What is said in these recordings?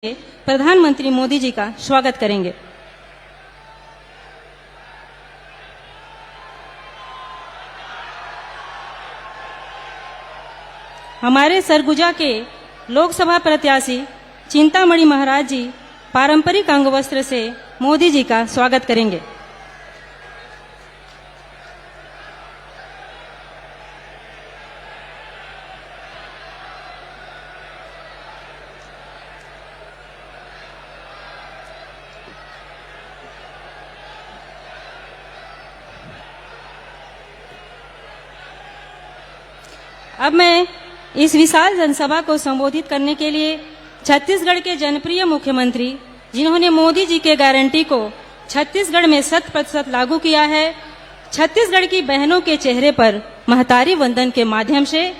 प्रधानमंत्री मोदी जी का स्वागत करेंगे। हमारे सरगुजा के लोकसभा प्रत्याशी चिंतामणि महाराज जी पारंपरिक अंगवस्त्र से मोदी जी का स्वागत करेंगे। अब मैं इस विशाल जनसभा को संबोधित करने के लिए छत्तीसगढ़ के जनप्रिय मुख्यमंत्री, जिन्होंने मोदी जी के गारंटी को छत्तीसगढ़ में 100% लागू किया है, छत्तीसगढ़ की बहनों के चेहरे पर महतारी वंदन के माध्यम से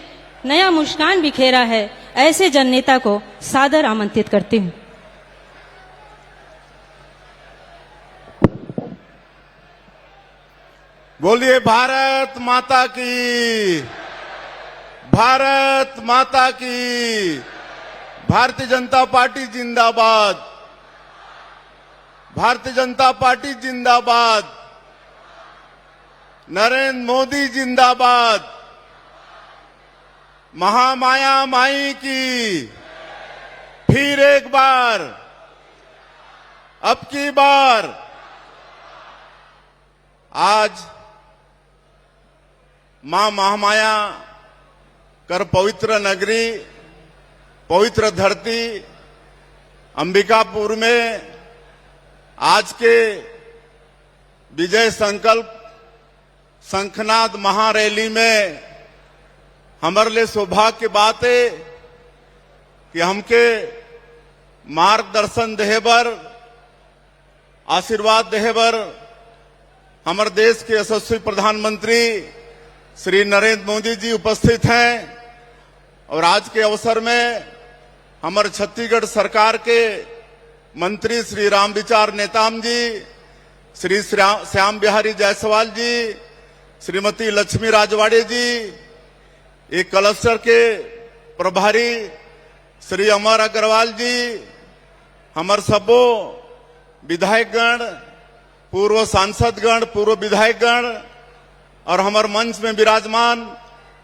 नया मुस्कान बिखेरा है, ऐसे जननेता को सादर आमंत्रित करती हूँ। बोलिए भारत माता की, भारत माता की। भारतीय जनता पार्टी जिंदाबाद, भारतीय जनता पार्टी जिंदाबाद। नरेंद्र मोदी जिंदाबाद। महामाया माई की फिर एक बार, अब की बार। आज मां महामाया कर पवित्र नगरी, पवित्र धरती अंबिकापुर में आज के विजय संकल्प शंखनाद महारैली में हमारे लिए सौभाग्य की बात है कि हमके मार्गदर्शन देहबर, आशीर्वाद देहबर हमारे देश के यशस्वी प्रधानमंत्री श्री नरेंद्र मोदी जी उपस्थित हैं। और आज के अवसर में हमारे छत्तीसगढ़ सरकार के मंत्री श्री रामविचार नेताम जी, श्री श्याम बिहारी जायसवाल जी, श्रीमती लक्ष्मी राजवाड़े जी, एक क्लस्टर के प्रभारी श्री अमर अग्रवाल जी, हमारे सबो विधायकगण, पूर्व सांसदगण, पूर्व विधायकगण और हमारे मंच में विराजमान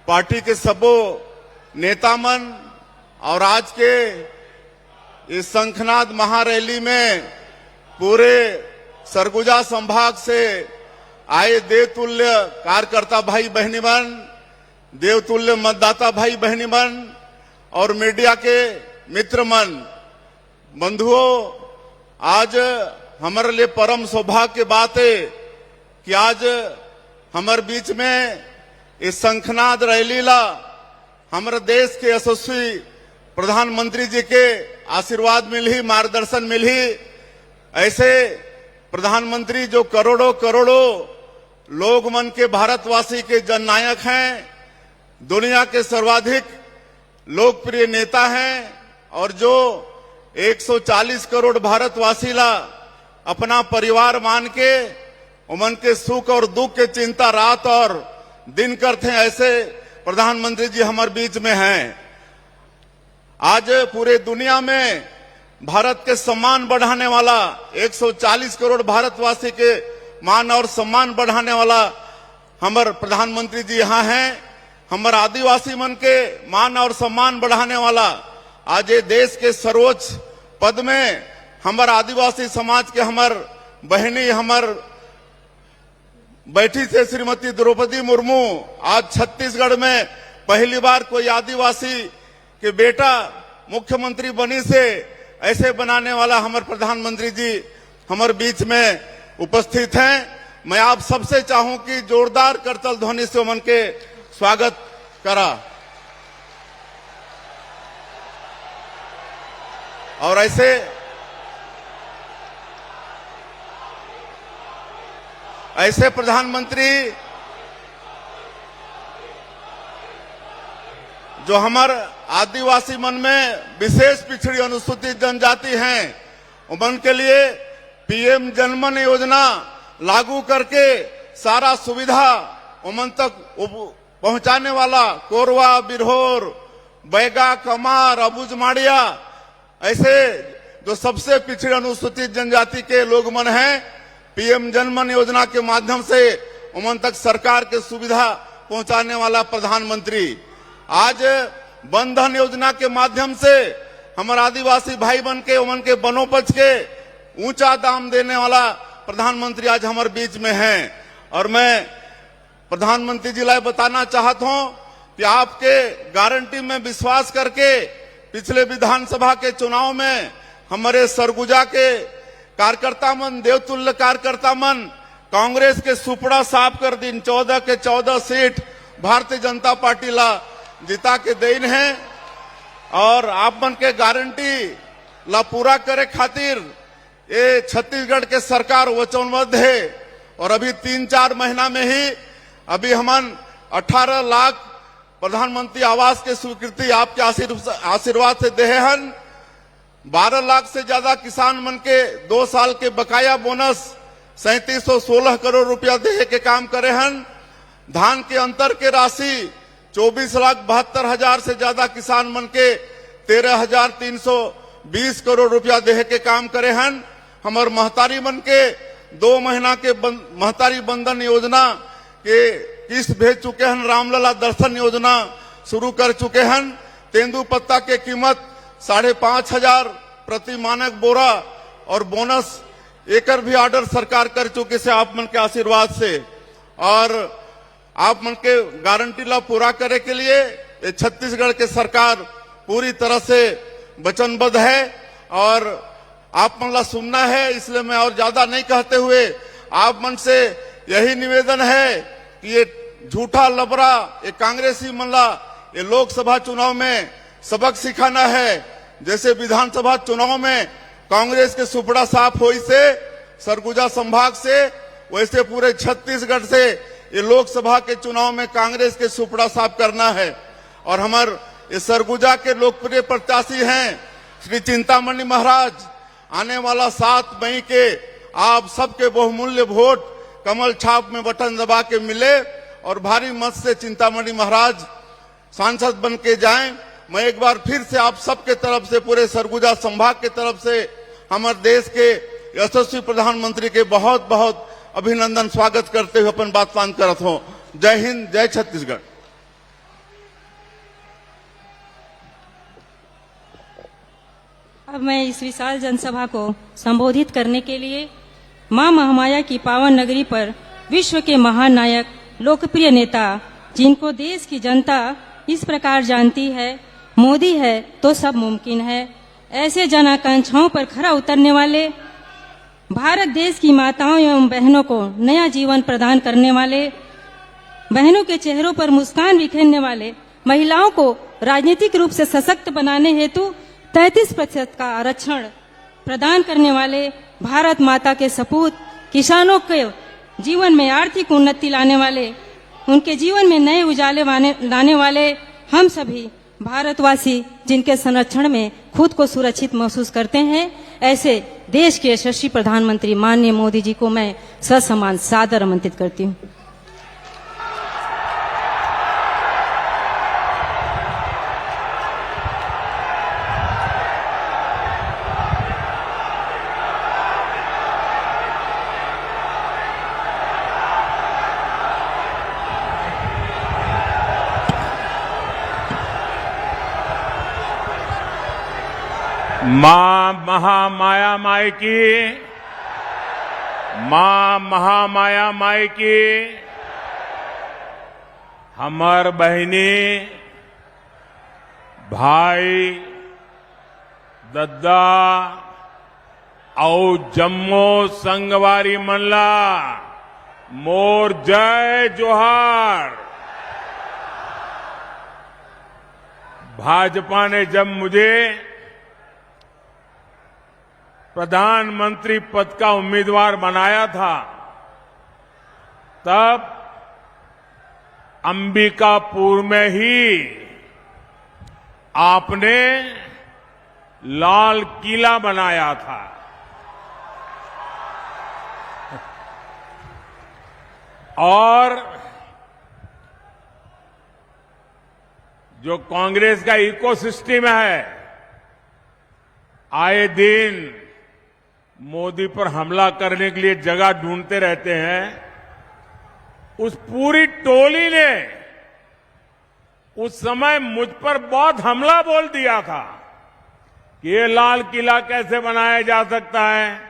पार्टी के सबो नेतामन और आज के इस शंखनाद महारैली में पूरे सरगुजा संभाग से आए देवतुल्य कार्यकर्ता भाई बहनीमन, देवतुल्य मतदाता भाई बहनीमन और मीडिया के मित्रमन, बंधुओं, आज हमारे लिए परम सौभाग्य की बात है कि आज हमारे बीच में इस शंखनाद रैली ला हमारे देश के यशस्वी प्रधानमंत्री जी के आशीर्वाद मिली, मार्गदर्शन मिली। ऐसे प्रधानमंत्री जो करोड़ों करोड़ों लोग मन के भारतवासी के जननायक हैं, दुनिया के सर्वाधिक लोकप्रिय नेता हैं और जो 140 करोड़ भारतवासी ला अपना परिवार मान के उमन के सुख और दुख के चिंता रात और दिन करते हैं, ऐसे प्रधानमंत्री जी हमारे बीच में हैं। आज पूरे दुनिया में भारत के सम्मान बढ़ाने वाला 140 करोड़ भारतवासी के मान और सम्मान बढ़ाने वाला हमारे प्रधानमंत्री जी यहाँ हैं। हमारे आदिवासी मन के मान और सम्मान बढ़ाने वाला आज ये देश के सर्वोच्च पद में हमारे आदिवासी समाज के हमारे बहनी हमारे बैठी थे श्रीमती द्रौपदी मुर्मू। आज छत्तीसगढ़ में पहली बार कोई आदिवासी के बेटा मुख्यमंत्री बनी से ऐसे बनाने वाला हमारे प्रधानमंत्री जी हमारे बीच में उपस्थित हैं। मैं आप सबसे चाहूं कि जोरदार करतल ध्वनि से उमन के स्वागत करा और ऐसे प्रधानमंत्री जो हमारे आदिवासी मन में विशेष पिछड़ी अनुसूचित जनजाति हैं, उमन के लिए पीएम जनमन योजना लागू करके सारा सुविधा उमन तक पहुंचाने वाला कोरवा, बिरहोर, बैगा, कमार, अबुझमाड़िया ऐसे जो सबसे पिछड़े अनुसूचित जनजाति के लोग मन हैं, पीएम जनमन योजना के माध्यम से उमन तक सरकार के सुविधा पहुंचाने वाला प्रधानमंत्री, आज बंधन योजना के माध्यम से हमारे आदिवासी भाई बन के उमन के वनोपज के ऊंचा दाम देने वाला प्रधानमंत्री आज हमारे बीच में हैं। और मैं प्रधानमंत्री जी ला बताना चाहता हूं कि आपके गारंटी में विश्वास करके पिछले विधानसभा के चुनाव में हमारे सरगुजा के कार्यकर्ता मन, देवतुल्य कार्यकर्ता मन कांग्रेस के सुपड़ा साफ कर दिन 14 के 14 सीट भारतीय जनता पार्टी ला जिता के देन है। और आप मन के गारंटी ला पूरा करे खातिर ये छत्तीसगढ़ के सरकार वचनबद्ध है। और अभी 3-4 महीना में ही अभी हमन 18 लाख प्रधानमंत्री आवास के स्वीकृति आपके आशीर्वाद से दे हन। 12 लाख से ज्यादा किसान मन के 2 साल के बकाया बोनस 3716 करोड़ रुपया दे के काम करे हन। धान के अंतर के राशि 24,72,000 से ज्यादा किसान मन के 13,320 करोड़ रुपया दे के काम करे हन। हमार महतारी मन के 2 महीना के महतारी बंधन योजना के किस्त भेज चुके हैं। रामलला दर्शन योजना शुरू कर चुके हैं। तेंदू पत्ता के कीमत 5,500 प्रति मानक बोरा और बोनस एकर भी ऑर्डर सरकार कर चुके से आप मन के आशीर्वाद से। और आप मन के गारंटी ला पूरा करे के लिए ये छत्तीसगढ़ के सरकार पूरी तरह से वचनबद्ध है। और आप मन ला सुनना है, इसलिए मैं और ज्यादा नहीं कहते हुए आप मन से यही निवेदन है कि ये झूठा लबरा ये कांग्रेसी मन ला ये लोकसभा चुनाव में सबक सिखाना है। जैसे विधानसभा चुनाव में कांग्रेस के सुपड़ा साफ हुई से सरगुजा संभाग से, वैसे पूरे छत्तीसगढ़ से ये लोकसभा के चुनाव में कांग्रेस के सुपड़ा साफ करना है। और हमारे ये सरगुजा के लोकप्रिय प्रत्याशी हैं श्री चिंतामणि महाराज। आने वाला 7 मई के आप सबके बहुमूल्य वोट कमल छाप में बटन दबा के मिले और भारी मत से चिंतामणि महाराज सांसद बन के जाएं। मैं एक बार फिर से आप सबके तरफ से, पूरे सरगुजा संभाग के तरफ से हमारे देश के यशस्वी प्रधानमंत्री के बहुत बहुत अभिनंदन स्वागत करते हुए अपन बात पान करत हूं। जय हिंद, जय छत्तीसगढ़। अब मैं इस विशाल जनसभा को संबोधित करने के लिए मां महामाया की पावन नगरी पर विश्व के महान नायक, लोकप्रिय नेता, जिनको देश की जनता इस प्रकार जानती है, मोदी है तो सब मुमकिन है, ऐसे जन आकांक्षाओं पर खरा उतरने वाले, भारत देश की माताओं एवं बहनों को नया जीवन प्रदान करने वाले, बहनों के चेहरों पर मुस्कान बिखेरने वाले, महिलाओं को राजनीतिक रूप से सशक्त बनाने हेतु 33% का आरक्षण प्रदान करने वाले, भारत माता के सपूत, किसानों के जीवन में आर्थिक उन्नति लाने वाले, उनके जीवन में नए उजाले लाने वाले हम सभी भारतवासी जिनके संरक्षण में खुद को सुरक्षित महसूस करते हैं, ऐसे देश के यशस्वी प्रधानमंत्री माननीय मोदी जी को मैं ससम्मान सादर आमंत्रित करती हूँ। मां महामाया माई की, मां महामाया माई की, हमर बहनी भाई दद्दा और जम्मो संगवारी मनला मोर जय जोहार। भाजपा ने जब मुझे प्रधानमंत्री पद का उम्मीदवार बनाया था, तब अंबिकापुर में ही आपने लाल किला बनाया था। और जो कांग्रेस का इकोसिस्टम है, आए दिन मोदी पर हमला करने के लिए जगह ढूंढते रहते हैं। उस पूरी टोली ने उस समय मुझ पर बहुत हमला बोल दिया था कि ये लाल किला कैसे बनाया जा सकता है,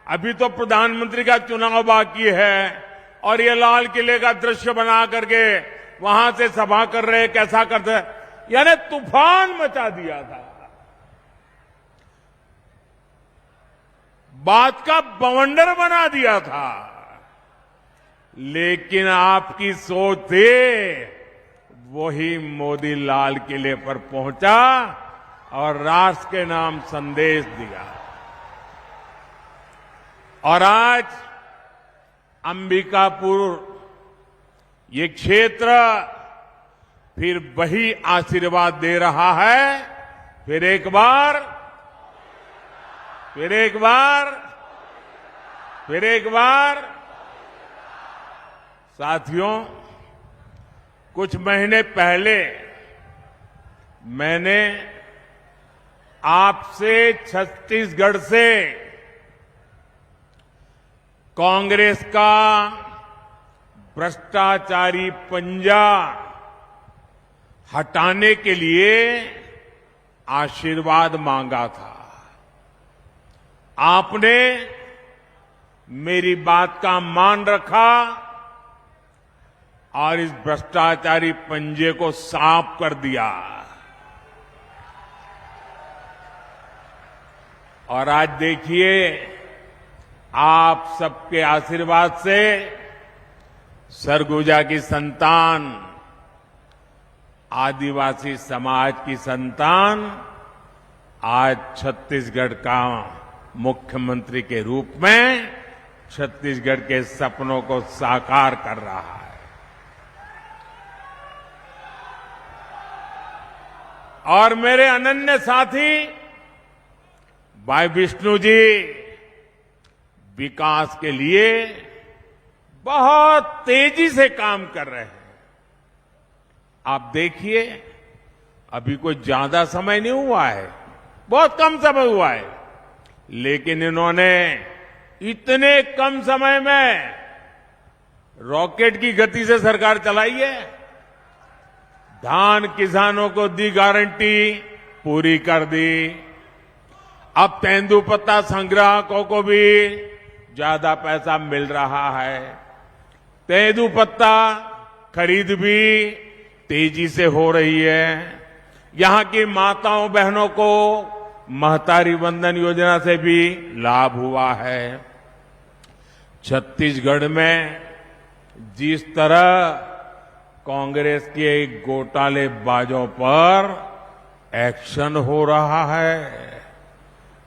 अभी तो प्रधानमंत्री का चुनाव बाकी है और ये लाल किले का दृश्य बना करके वहां से सभा कर रहे, कैसा करते, यानी तूफान मचा दिया था। बात का बवंडर बना दिया था। लेकिन आपकी सोच थी, वही मोदी लाल किले पर पहुंचा और राष्ट्र के नाम संदेश दिया। और आज अंबिकापुर ये क्षेत्र फिर वही आशीर्वाद दे रहा है। फिर एक बार साथियों, कुछ महीने पहले मैंने आपसे छत्तीसगढ़ से कांग्रेस का भ्रष्टाचारी पंजा हटाने के लिए आशीर्वाद मांगा था। आपने मेरी बात का मान रखा और इस भ्रष्टाचारी पंजे को साफ कर दिया। और आज देखिए, आप सबके आशीर्वाद से सरगुजा की संतान, आदिवासी समाज की संतान आज छत्तीसगढ़ का मुख्यमंत्री के रूप में छत्तीसगढ़ के सपनों को साकार कर रहा है। और मेरे अनन्य साथी भाई विष्णु जी विकास के लिए बहुत तेजी से काम कर रहे हैं। आप देखिए, अभी कोई ज्यादा समय नहीं हुआ है, बहुत कम समय हुआ है, लेकिन इन्होंने इतने कम समय में रॉकेट की गति से सरकार चलाई है। धान किसानों को दी गारंटी, पूरी कर दी। अब तेंदुपत्ता संग्राहकों को भी ज्यादा पैसा मिल रहा है। तेंदुपत्ता खरीद भी तेजी से हो रही है। यहां की माताओं बहनों को महतारी वंदन योजना से भी लाभ हुआ है। छत्तीसगढ़ में जिस तरह कांग्रेस के घोटालेबाजों पर एक्शन हो रहा है,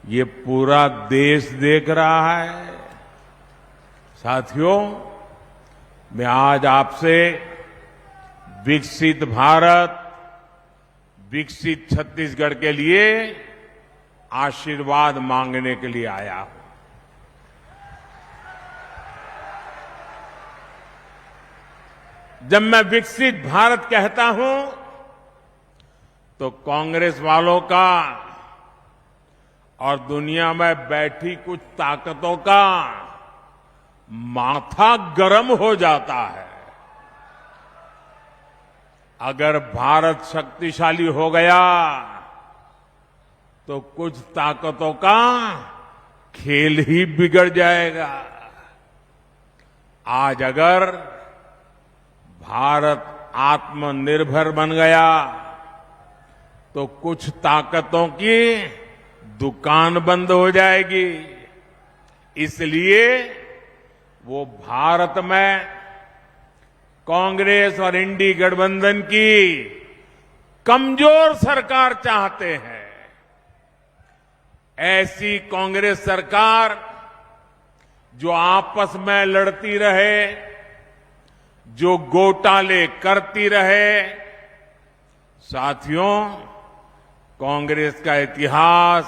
ये पूरा देश देख रहा है। साथियों, मैं आज आपसे विकसित भारत, विकसित छत्तीसगढ़ के लिए आशीर्वाद मांगने के लिए आया हूं। जब मैं विकसित भारत कहता हूं तो कांग्रेस वालों का और दुनिया में बैठी कुछ ताकतों का माथा गर्म हो जाता है। अगर भारत शक्तिशाली हो गया तो कुछ ताकतों का खेल ही बिगड़ जाएगा। आज अगर भारत आत्मनिर्भर बन गया तो कुछ ताकतों की दुकान बंद हो जाएगी। इसलिए वो भारत में कांग्रेस और इंडी गठबंधन की कमजोर सरकार चाहते हैं। ऐसी कांग्रेस सरकार जो आपस में लड़ती रहे, जो घोटाले करती रहे। साथियों, कांग्रेस का इतिहास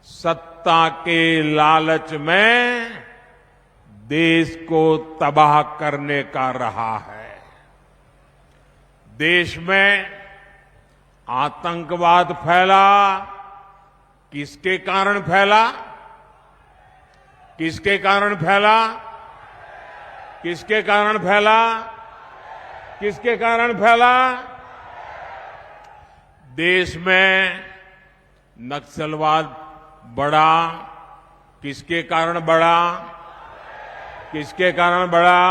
सत्ता के लालच में देश को तबाह करने का रहा है। देश में आतंकवाद फैला, किसके कारण फैला? किसके कारण फैला? किसके कारण फैला? किसके कारण फैला? देश में नक्सलवाद बढ़ा, किसके कारण बढ़ा? किसके कारण बढ़ा?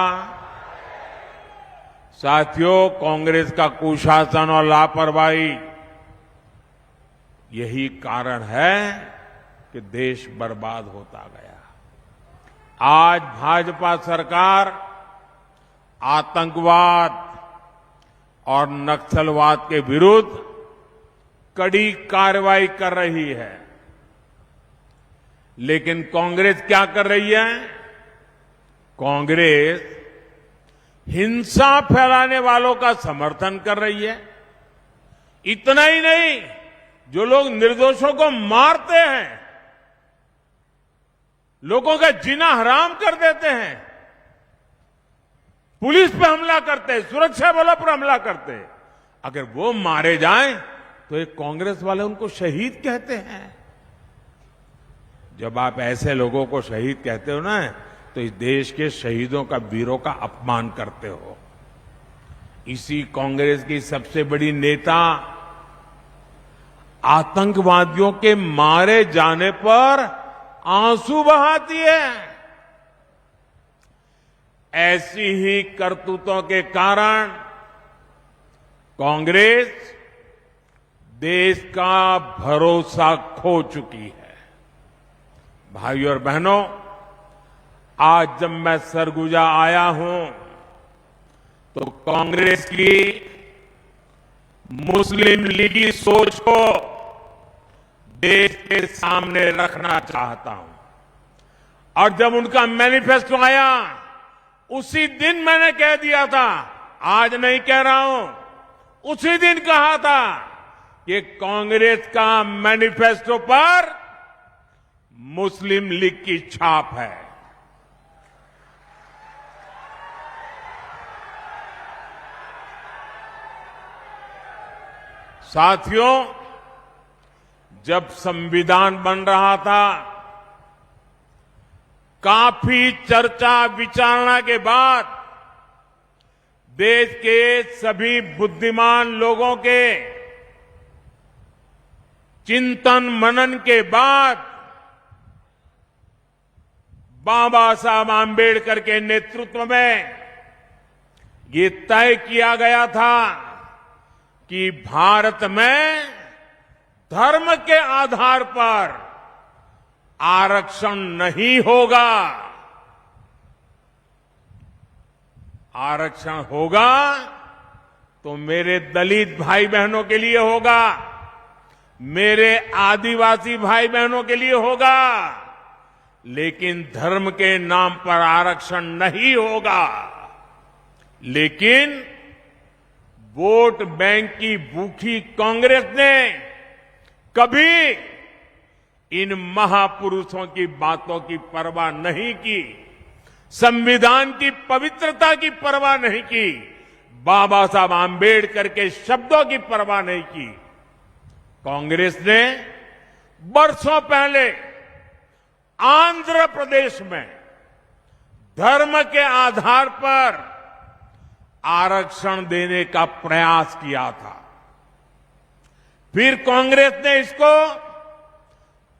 साथियों, कांग्रेस का कुशासन और लापरवाही यही कारण है कि देश बर्बाद होता गया। आज भाजपा सरकार आतंकवाद और नक्सलवाद के विरुद्ध कड़ी कार्रवाई कर रही है, लेकिन कांग्रेस क्या कर रही है? कांग्रेस हिंसा फैलाने वालों का समर्थन कर रही है। इतना ही नहीं, जो लोग निर्दोषों को मारते हैं, लोगों का जीना हराम कर देते हैं, पुलिस पे हमला करते हैं, सुरक्षा बलों पर हमला करते हैं, अगर वो मारे जाएं तो एक कांग्रेस वाले उनको शहीद कहते हैं। जब आप ऐसे लोगों को शहीद कहते हो ना, तो इस देश के शहीदों का, वीरों का अपमान करते हो। इसी कांग्रेस की सबसे बड़ी नेता आतंकवादियों के मारे जाने पर आंसू बहाती है। ऐसी ही करतूतों के कारण कांग्रेस देश का भरोसा खो चुकी है। भाइयों और बहनों, आज जब मैं सरगुजा आया हूं तो कांग्रेस की मुस्लिम लीगी सोच को देश के सामने रखना चाहता हूं। और जब उनका मैनिफेस्टो आया, उसी दिन मैंने कह दिया था, आज नहीं कह रहा हूं, उसी दिन कहा था कि कांग्रेस का मैनिफेस्टो पर मुस्लिम लीग की छाप है। साथियों, जब संविधान बन रहा था, काफी चर्चा विचारणा के बाद देश के सभी बुद्धिमान लोगों के चिंतन मनन के बाद बाबा साहब आंबेडकर के नेतृत्व में ये तय किया गया था कि भारत में धर्म के आधार पर आरक्षण नहीं होगा। आरक्षण होगा तो मेरे दलित भाई बहनों के लिए होगा, मेरे आदिवासी भाई बहनों के लिए होगा, लेकिन धर्म के नाम पर आरक्षण नहीं होगा। लेकिन वोट बैंक की भूखी कांग्रेस ने कभी इन महापुरुषों की बातों की परवाह नहीं की, संविधान की पवित्रता की परवाह नहीं की, बाबा साहब आंबेडकर के शब्दों की परवाह नहीं की। कांग्रेस ने बरसों पहले आंध्र प्रदेश में धर्म के आधार पर आरक्षण देने का प्रयास किया था। फिर कांग्रेस ने इसको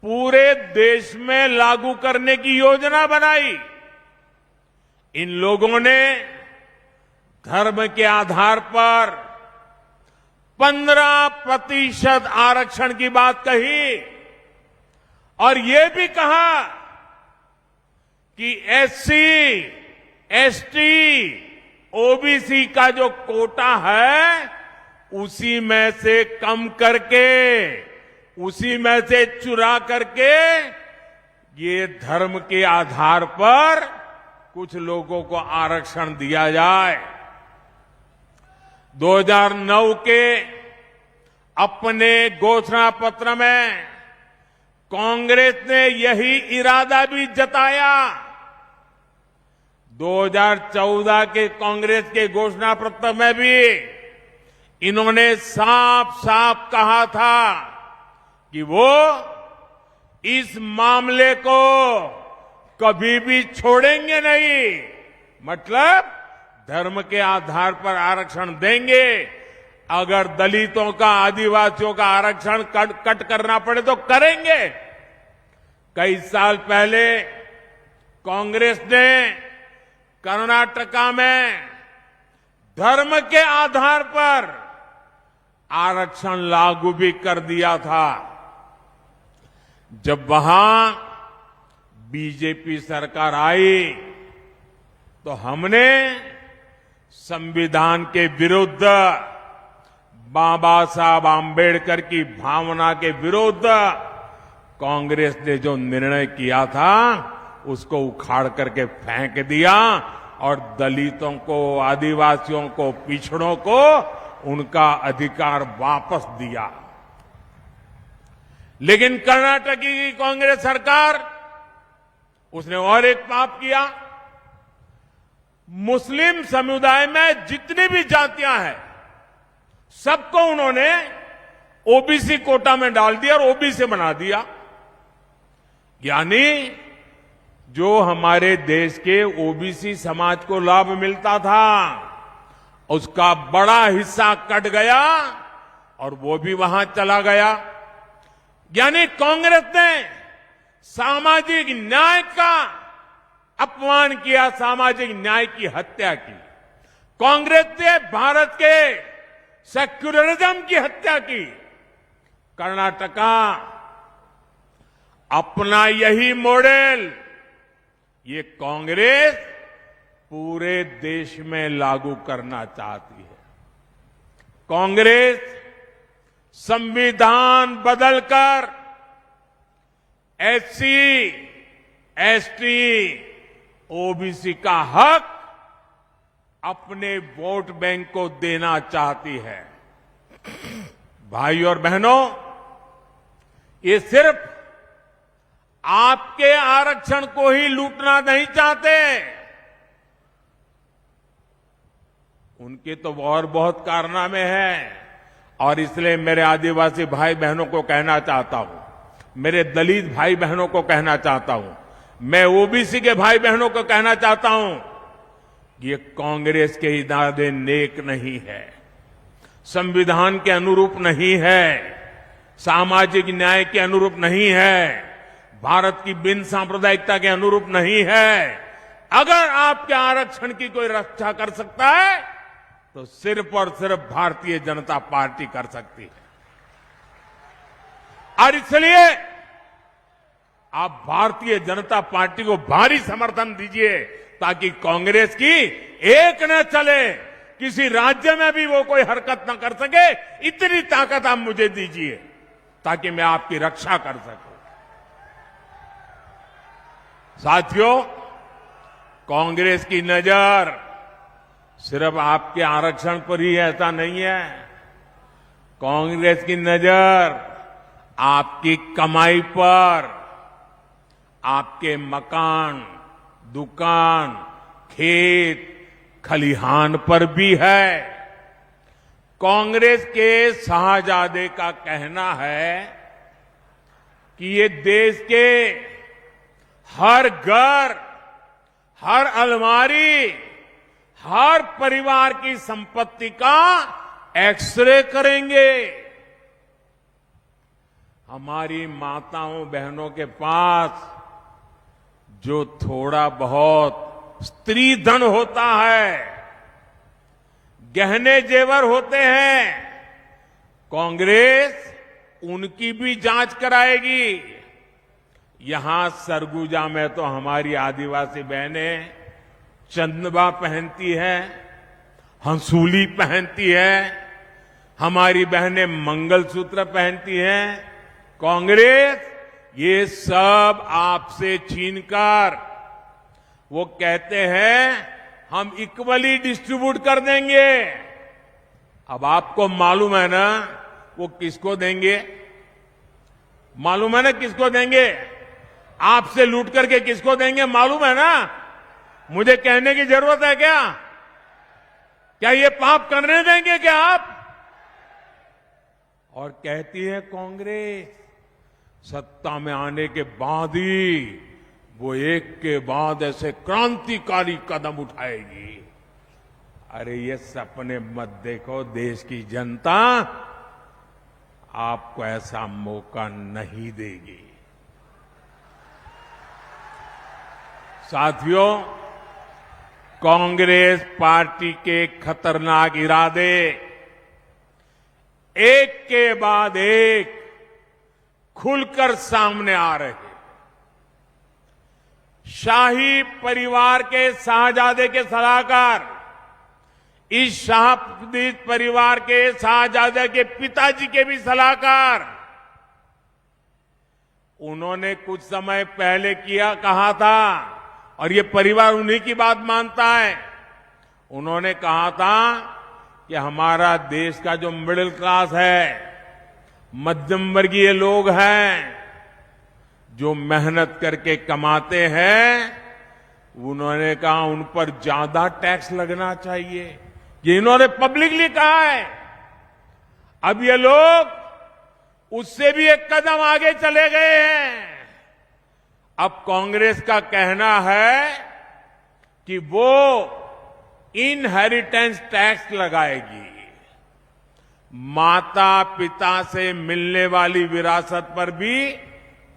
पूरे देश में लागू करने की योजना बनाई। इन लोगों ने धर्म के आधार पर 15% आरक्षण की बात कही और ये भी कहा कि एससी, एसटी, ओबीसी का जो कोटा है उसी में से कम करके, उसी में से चुरा करके ये धर्म के आधार पर कुछ लोगों को आरक्षण दिया जाए। 2009 के अपने घोषणा पत्र में कांग्रेस ने यही इरादा भी जताया। 2014 के कांग्रेस के घोषणा पत्र में भी इन्होंने साफ साफ कहा था कि वो इस मामले को कभी भी छोड़ेंगे नहीं। मतलब धर्म के आधार पर आरक्षण देंगे। अगर दलितों का, आदिवासियों का आरक्षण कट करना पड़े तो करेंगे। कई साल पहले कांग्रेस ने कर्नाटका में धर्म के आधार पर आरक्षण लागू भी कर दिया था। जब वहां बीजेपी सरकार आई तो हमने संविधान के विरुद्ध, बाबा साहब आंबेडकर की भावना के विरुद्ध कांग्रेस ने जो निर्णय किया था उसको उखाड़ करके फेंक दिया और दलितों को, आदिवासियों को, पिछड़ों को उनका अधिकार वापस दिया। लेकिन कर्नाटक की कांग्रेस सरकार, उसने और एक पाप किया। मुस्लिम समुदाय में जितनी भी जातियां हैं सबको उन्होंने ओबीसी कोटा में डाल दिया और ओबीसी बना दिया। यानी जो हमारे देश के ओबीसी समाज को लाभ मिलता था उसका बड़ा हिस्सा कट गया और वो भी वहां चला गया। यानी कांग्रेस ने सामाजिक न्याय का अपमान किया, सामाजिक न्याय की हत्या की। कांग्रेस ने भारत के सेक्युलरिज्म की हत्या की। कर्नाटका अपना यही मॉडल ये कांग्रेस पूरे देश में लागू करना चाहती है। कांग्रेस संविधान बदलकर एससी, एसटी, ओबीसी का हक अपने वोट बैंक को देना चाहती है। भाई और बहनों, ये सिर्फ आपके आरक्षण को ही लूटना नहीं चाहते, उनके तो और बहुत कारनामे हैं। और इसलिए मेरे आदिवासी भाई बहनों को कहना चाहता हूं, मेरे दलित भाई बहनों को कहना चाहता हूं, मैं ओबीसी के भाई बहनों को कहना चाहता हूं, ये कांग्रेस के इरादे नेक नहीं है, संविधान के अनुरूप नहीं है, सामाजिक न्याय के अनुरूप नहीं है, भारत की बिन सांप्रदायिकता के अनुरूप नहीं है। अगर आपके आरक्षण की कोई रक्षा कर सकता है तो सिर्फ और सिर्फ भारतीय जनता पार्टी कर सकती है। और इसलिए आप भारतीय जनता पार्टी को भारी समर्थन दीजिए ताकि कांग्रेस की एक न चले, किसी राज्य में भी वो कोई हरकत न कर सके, इतनी ताकत आप मुझे दीजिए ताकि मैं आपकी रक्षा कर सकूं। साथियों, कांग्रेस की नजर सिर्फ आपके आरक्षण पर ही ऐसा नहीं है। कांग्रेस की नजर आपकी कमाई पर, आपके मकान, दुकान, खेत, खलिहान पर भी है। कांग्रेस के शाहजादे का कहना है कि ये देश के हर घर, हर अलमारी, हर परिवार की संपत्ति का एक्सरे करेंगे। हमारी माताओं बहनों के पास जो थोड़ा बहुत स्त्री धन होता है, गहने जेवर होते हैं, कांग्रेस उनकी भी जांच कराएगी। यहां सरगुजा में तो हमारी आदिवासी बहनें चंदवा पहनती है, हंसूली पहनती है, हमारी बहनें मंगलसूत्र पहनती हैं। कांग्रेस ये सब आपसे छीनकर, वो कहते हैं हम इक्वली डिस्ट्रीब्यूट कर देंगे। अब आपको मालूम है ना वो किसको देंगे? मालूम है ना किसको देंगे? आपसे लूट करके किसको देंगे मालूम है ना? मुझे कहने की जरूरत है क्या? क्या ये पाप करने देंगे क्या आप? और कहती है कांग्रेस सत्ता में आने के बाद ही वो एक के बाद ऐसे क्रांतिकारी कदम उठाएगी। अरे ये सपने मत देखो, देश की जनता आपको ऐसा मौका नहीं देगी। साथियों, कांग्रेस पार्टी के खतरनाक इरादे एक के बाद एक खुलकर सामने आ रहे हैं। शाही परिवार के शाहजादे के सलाहकार, इस शाही परिवार के शाहजादे के पिताजी के भी सलाहकार, उन्होंने कुछ समय पहले कहा था, और ये परिवार उन्हीं की बात मानता है। उन्होंने कहा था कि हमारा देश का जो मिडिल क्लास है, मध्यम वर्गीय लोग हैं, जो मेहनत करके कमाते हैं, उन्होंने कहा उन पर ज्यादा टैक्स लगना चाहिए। ये इन्होंने पब्लिकली कहा है। अब ये लोग उससे भी एक कदम आगे चले गए हैं। अब कांग्रेस का कहना है कि वो इनहेरिटेंस टैक्स लगाएगी, माता पिता से मिलने वाली विरासत पर भी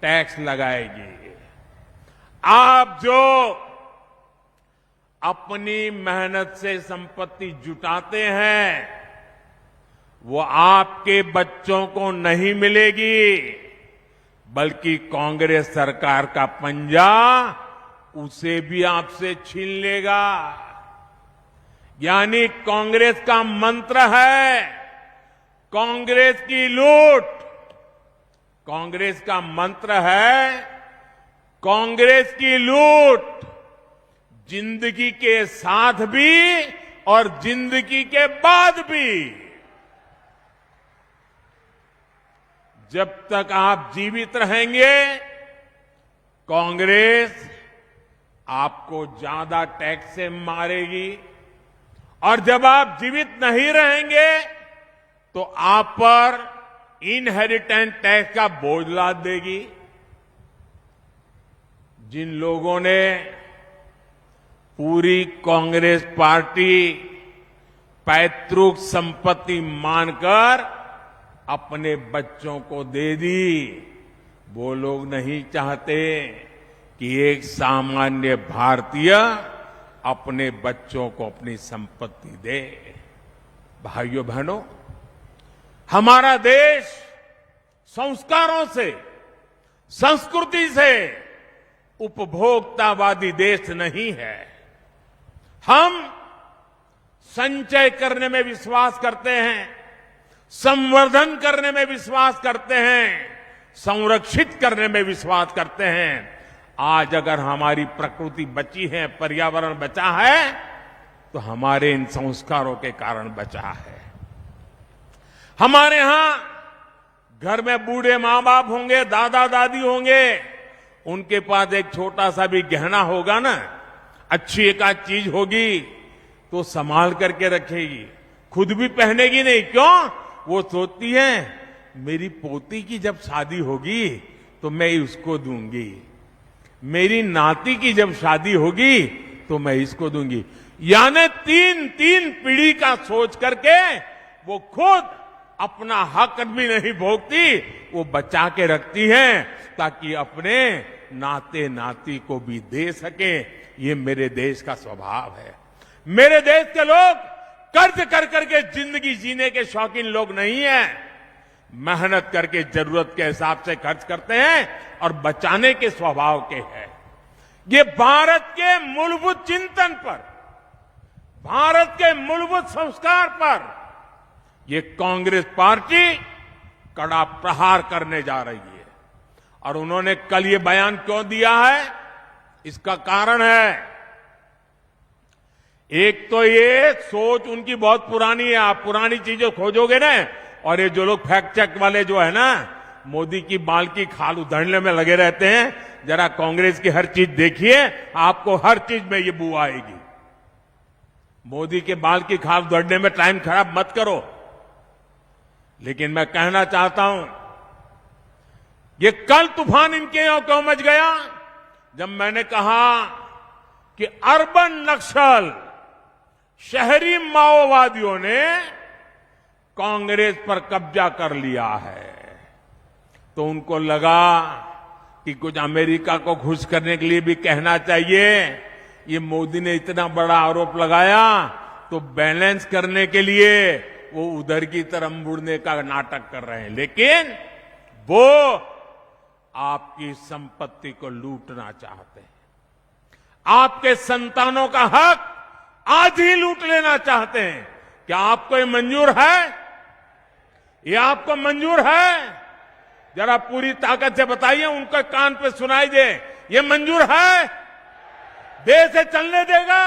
टैक्स लगाएगी। आप जो अपनी मेहनत से संपत्ति जुटाते हैं, वो आपके बच्चों को नहीं मिलेगी, बल्कि कांग्रेस सरकार का पंजा उसे भी आपसे छीन लेगा। यानी कांग्रेस का मंत्र है कांग्रेस की लूट। कांग्रेस का मंत्र है कांग्रेस की लूट, जिंदगी के साथ भी और जिंदगी के बाद भी। जब तक आप जीवित रहेंगे, कांग्रेस आपको ज्यादा टैक्स से मारेगी, और जब आप जीवित नहीं रहेंगे तो आप पर इनहेरिटेंस टैक्स का बोझ लाद देगी। जिन लोगों ने पूरी कांग्रेस पार्टी पैतृक संपत्ति मानकर अपने बच्चों को दे दी, वो लोग नहीं चाहते कि एक सामान्य भारतीय अपने बच्चों को अपनी संपत्ति दे। भाइयों बहनों, हमारा देश संस्कारों से, संस्कृति से उपभोक्तावादी देश नहीं है। हम संचय करने में विश्वास करते हैं, संवर्धन करने में विश्वास करते हैं, संरक्षित करने में विश्वास करते हैं। आज अगर हमारी प्रकृति बची है, पर्यावरण बचा है, तो हमारे इन संस्कारों के कारण बचा है। हमारे यहां घर में बूढ़े मां बाप होंगे, दादा दादी होंगे, उनके पास एक छोटा सा भी गहना होगा ना, अच्छी एक आध चीज होगी तो संभाल करके रखेगी, खुद भी पहनेगी नहीं। क्यों? वो सोचती है मेरी पोती की जब शादी होगी तो मैं उसको दूंगी, मेरी नाती की जब शादी होगी तो मैं इसको दूंगी। यानी तीन तीन पीढ़ी का सोच करके वो खुद अपना हक भी नहीं भोगती, वो बचा के रखती है ताकि अपने नाते नाती को भी दे सके। ये मेरे देश का स्वभाव है। मेरे देश के लोग कर्ज कर करके जिंदगी जीने के शौकीन लोग नहीं हैं। मेहनत करके जरूरत के हिसाब से खर्च करते हैं और बचाने के स्वभाव के हैं। ये भारत के मूलभूत चिंतन पर, भारत के मूलभूत संस्कार पर ये कांग्रेस पार्टी कड़ा प्रहार करने जा रही है। और उन्होंने कल ये बयान क्यों दिया है, इसका कारण है, एक तो ये सोच उनकी बहुत पुरानी है। आप पुरानी चीजें खोजोगे ना, और ये जो लोग फैक्ट चेक वाले जो है ना, मोदी की बाल की खाल उधेड़ने में लगे रहते हैं, जरा कांग्रेस की हर चीज देखिए, आपको हर चीज में ये बू आएगी। मोदी के बाल की खाल उधेड़ने में टाइम खराब मत करो। लेकिन मैं कहना चाहता हूं, ये कल तूफान इनके यहां क्यों मच गया? जब मैंने कहा कि अर्बन नक्सल, शहरी माओवादियों ने कांग्रेस पर कब्जा कर लिया है, तो उनको लगा कि कुछ अमेरिका को खुश करने के लिए भी कहना चाहिए। ये मोदी ने इतना बड़ा आरोप लगाया तो बैलेंस करने के लिए वो उधर की तरफ मुड़ने का नाटक कर रहे हैं, लेकिन वो आपकी संपत्ति को लूटना चाहते हैं। आपके संतानों का हक आज ही लूट लेना चाहते हैं। क्या आपको ये मंजूर है? ये आपको मंजूर है? जरा पूरी ताकत से बताइए, उनके कान पे सुनाई दे। ये मंजूर है? देश से चलने देगा?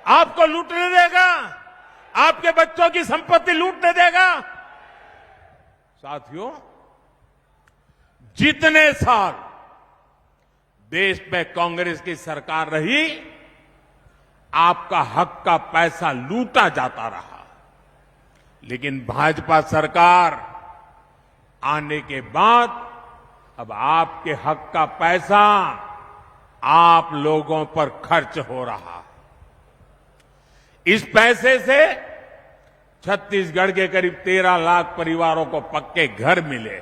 आपको लूटने देगा? आपके बच्चों की संपत्ति लूटने देगा? साथियों, जितने साल देश में कांग्रेस की सरकार रही, आपका हक का पैसा लूटा जाता रहा। लेकिन भाजपा सरकार आने के बाद अब आपके हक का पैसा आप लोगों पर खर्च हो रहा है। इस पैसे से छत्तीसगढ़ के करीब 13 लाख परिवारों को पक्के घर मिले।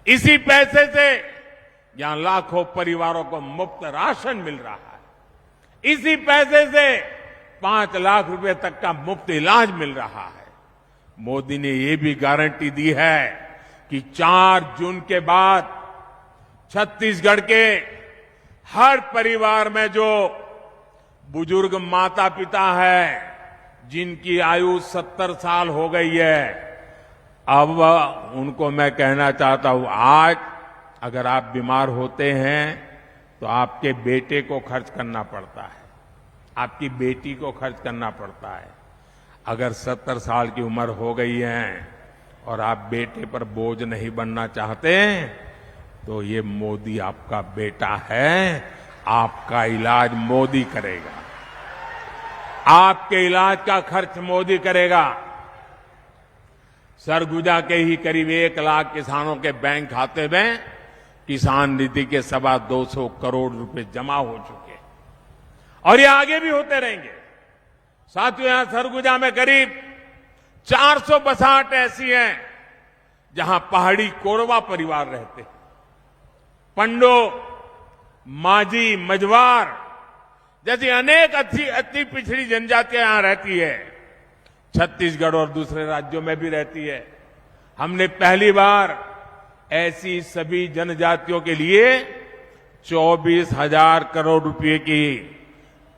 इसी पैसे से यहां लाखों परिवारों को मुफ्त राशन मिल रहा है। इसी पैसे से 5 लाख रुपए तक का मुफ्त इलाज मिल रहा है। मोदी ने ये भी गारंटी दी है कि 4 जून के बाद छत्तीसगढ़ के हर परिवार में जो बुजुर्ग माता पिता है, जिनकी आयु 70 साल हो गई है, अब उनको मैं कहना चाहता हूं, आज अगर आप बीमार होते हैं तो आपके बेटे को खर्च करना पड़ता है, आपकी बेटी को खर्च करना पड़ता है। अगर 70 साल की उम्र हो गई है और आप बेटे पर बोझ नहीं बनना चाहते, तो ये मोदी आपका बेटा है। आपका इलाज मोदी करेगा, आपके इलाज का खर्च मोदी करेगा। सरगुजा के ही करीब 1 लाख किसानों के बैंक खाते में किसान निधि के 225 करोड़ रुपए जमा हो चुके, और ये आगे भी होते रहेंगे। साथियों, यहां सरगुजा में करीब 400 बसाहट ऐसी हैं जहां पहाड़ी कोरवा परिवार रहते हैं। पंडो, माझी, मझवार जैसी अनेक अति पिछड़ी जनजातियां यहां रहती है। छत्तीसगढ़ और दूसरे राज्यों में भी रहती है। हमने पहली बार ऐसी सभी जनजातियों के लिए 24,000 करोड़ रुपए की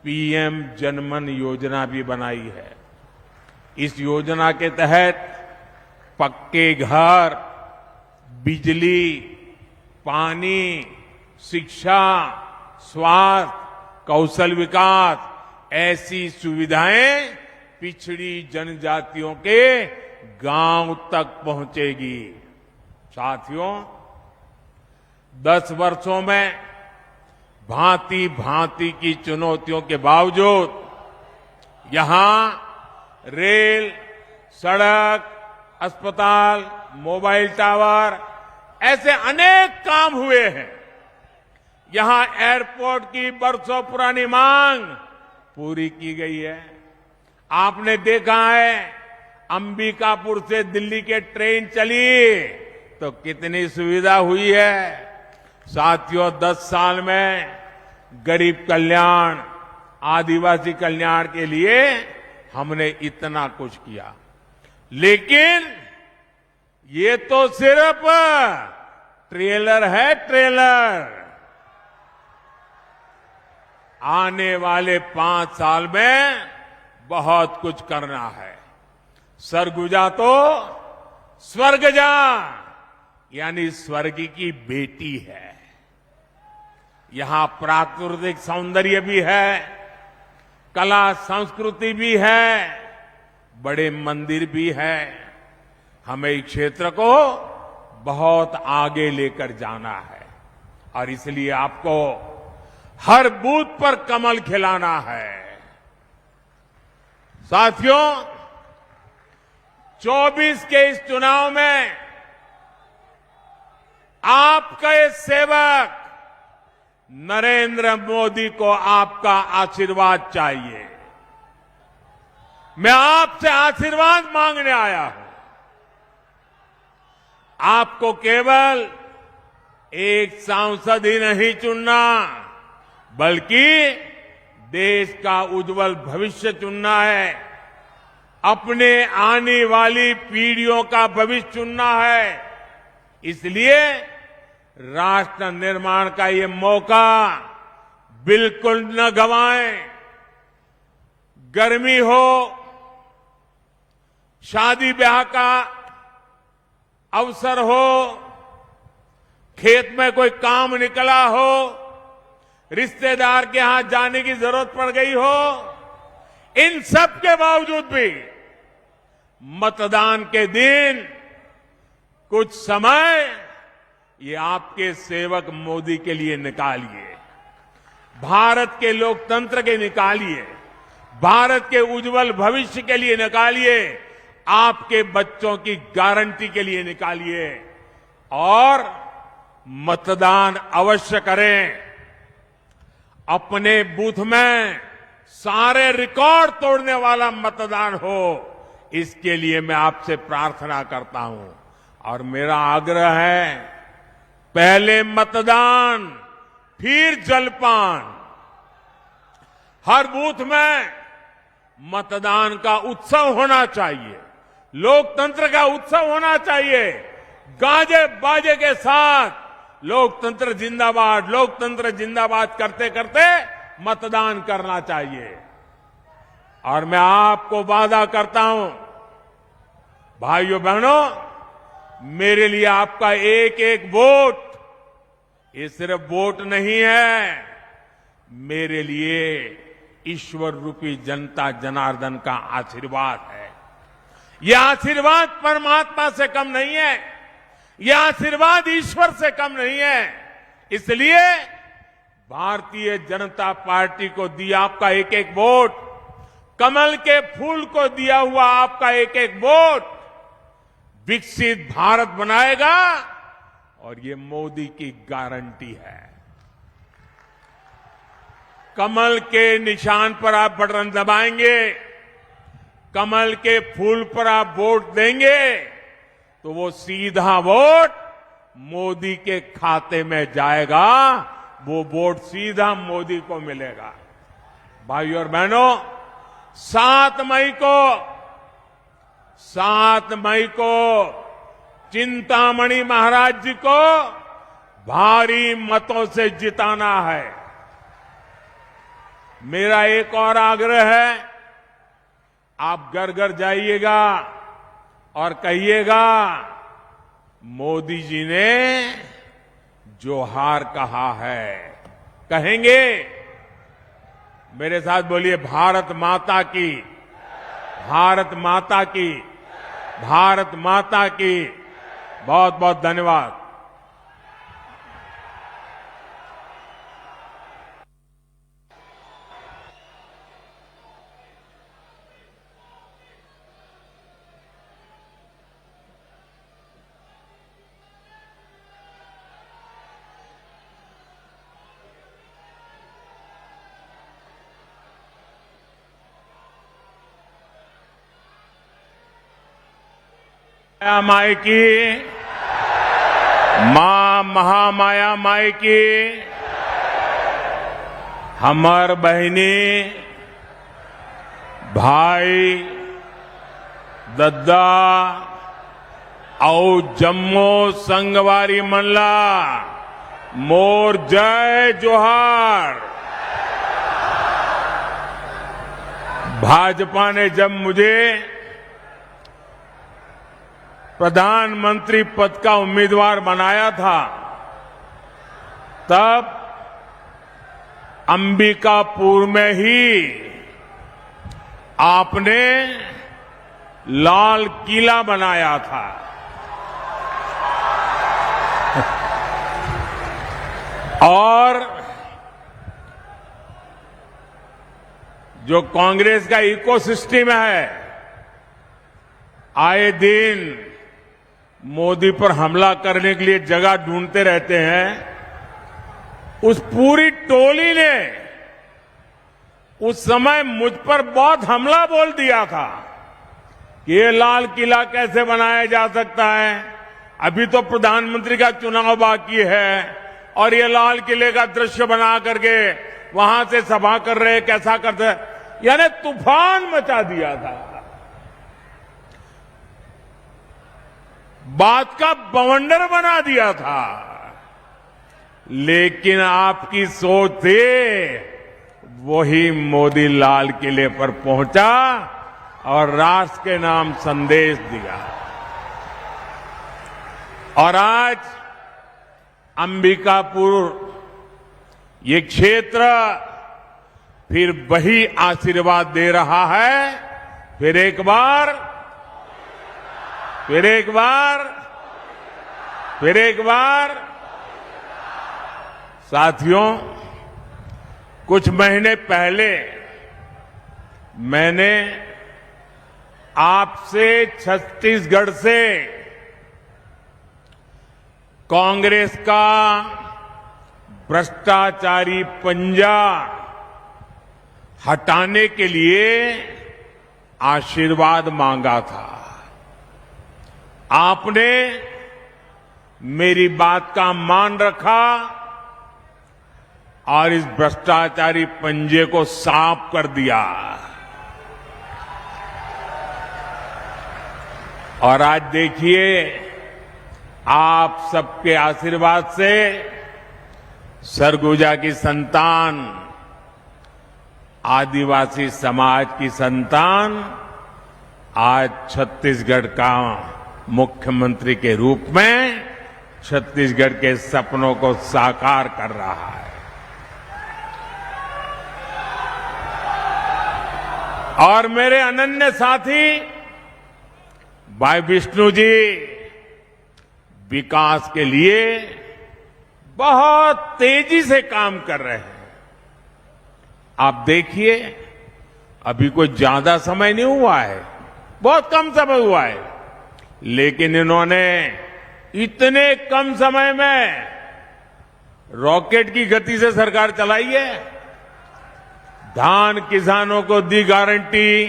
पीएम जनमन योजना भी बनाई है। इस योजना के तहत पक्के घर, बिजली, पानी, शिक्षा, स्वास्थ्य, कौशल विकास ऐसी सुविधाएं पिछड़ी जनजातियों के गांव तक पहुंचेगी। साथियों, 10 वर्षों में भांति भांति की चुनौतियों के बावजूद यहां रेल, सड़क, अस्पताल, मोबाइल टावर ऐसे अनेक काम हुए हैं। यहां एयरपोर्ट की बरसों पुरानी मांग पूरी की गई है। आपने देखा है, अंबिकापुर से दिल्ली के ट्रेन चली तो कितनी सुविधा हुई है। साथियों, 10 साल में गरीब कल्याण, आदिवासी कल्याण के लिए हमने इतना कुछ किया, लेकिन ये तो सिर्फ ट्रेलर है, ट्रेलर। आने वाले 5 साल में बहुत कुछ करना है। सरगुजा तो स्वर्गजा यानी स्वर्ग की बेटी है। यहां प्राकृतिक सौंदर्य भी है, कला संस्कृति भी है, बड़े मंदिर भी है। हमें इस क्षेत्र को बहुत आगे लेकर जाना है और इसलिए आपको हर बूथ पर कमल खिलाना है। साथियों, 24 के इस चुनाव में आपके सेवक नरेंद्र मोदी को आपका आशीर्वाद चाहिए। मैं आपसे आशीर्वाद मांगने आया हूं। आपको केवल एक सांसद ही नहीं चुनना, बल्कि देश का उज्जवल भविष्य चुनना है। अपने आने वाली पीढ़ियों का भविष्य चुनना है। इसलिए राष्ट्र निर्माण का ये मौका बिल्कुल न गंवाएं। गर्मी हो, शादी ब्याह का अवसर हो, खेत में कोई काम निकला हो, रिश्तेदार के यहां जाने की जरूरत पड़ गई हो, इन सब के बावजूद भी मतदान के दिन कुछ समय ये आपके सेवक मोदी के लिए निकालिए। भारत के लोकतंत्र के निकालिए, भारत के उज्जवल भविष्य के लिए निकालिए, आपके बच्चों की गारंटी के लिए निकालिए और मतदान अवश्य करें। अपने बूथ में सारे रिकॉर्ड तोड़ने वाला मतदान हो, इसके लिए मैं आपसे प्रार्थना करता हूं। और मेरा आग्रह है, पहले मतदान फिर जलपान। हर बूथ में मतदान का उत्सव होना चाहिए, लोकतंत्र का उत्सव होना चाहिए। गाजे बाजे के साथ लोकतंत्र जिंदाबाद, लोकतंत्र जिंदाबाद करते करते मतदान करना चाहिए। और मैं आपको वादा करता हूं, भाइयों बहनों, मेरे लिए आपका एक एक वोट ये सिर्फ वोट नहीं है, मेरे लिए ईश्वर रूपी जनता जनार्दन का आशीर्वाद है। यह आशीर्वाद परमात्मा से कम नहीं है, यह आशीर्वाद ईश्वर से कम नहीं है। इसलिए भारतीय जनता पार्टी को दिया आपका एक एक वोट, कमल के फूल को दिया हुआ आपका एक एक वोट विकसित भारत बनाएगा, और ये मोदी की गारंटी है। कमल के निशान पर आप बटन दबाएंगे, कमल के फूल पर आप वोट देंगे, तो वो सीधा वोट मोदी के खाते में जाएगा, वो वोट सीधा मोदी को मिलेगा। भाइयों और बहनों, 7 मई को चिंतामणि महाराज जी को भारी मतों से जिताना है। मेरा एक और आग्रह है, आप घर घर जाइएगा और कहिएगा, मोदी जी ने जोहार कहा है। कहेंगे? मेरे साथ बोलिए, भारत माता की, भारत माता की, भारत माता की। बहुत बहुत धन्यवाद। माई की, मां महामाया माई की, हमर बहिनी भाई दद्दा और जम्मू संगवारी मनला, मोर जय जोहार। भाजपा ने जब मुझे प्रधानमंत्री पद का उम्मीदवार बनाया था, तब अंबिकापुर में ही आपने लाल किला बनाया था। और जो कांग्रेस का इकोसिस्टम है, आए दिन मोदी पर हमला करने के लिए जगह ढूंढते रहते हैं, उस पूरी टोली ने उस समय मुझ पर बहुत हमला बोल दिया था कि ये लाल किला कैसे बनाया जा सकता है, अभी तो प्रधानमंत्री का चुनाव बाकी है और ये लाल किले का दृश्य बना करके वहां से सभा कर रहे, कैसा करते, यानी तूफान मचा दिया था, बात का बवंडर बना दिया था। लेकिन आपकी सोच थी, वही मोदी लाल किले पर पहुंचा और राष्ट्र के नाम संदेश दिया। और आज अंबिकापुर ये क्षेत्र फिर वही आशीर्वाद दे रहा है। फिर एक बार साथियों, कुछ महीने पहले मैंने आपसे छत्तीसगढ़ से कांग्रेस का भ्रष्टाचारी पंजा हटाने के लिए आशीर्वाद मांगा था। आपने मेरी बात का मान रखा और इस भ्रष्टाचारी पंजे को साफ कर दिया। और आज देखिए, आप सबके आशीर्वाद से सरगुजा की संतान, आदिवासी समाज की संतान आज छत्तीसगढ़ का मुख्यमंत्री के रूप में छत्तीसगढ़ के सपनों को साकार कर रहा है। और मेरे अनन्य साथी भाई विष्णु जी विकास के लिए बहुत तेजी से काम कर रहे हैं। आप देखिए, अभी कोई ज्यादा समय नहीं हुआ है, बहुत कम समय हुआ है, लेकिन इन्होंने इतने कम समय में रॉकेट की गति से सरकार चलाई है। धान किसानों को दी गारंटी,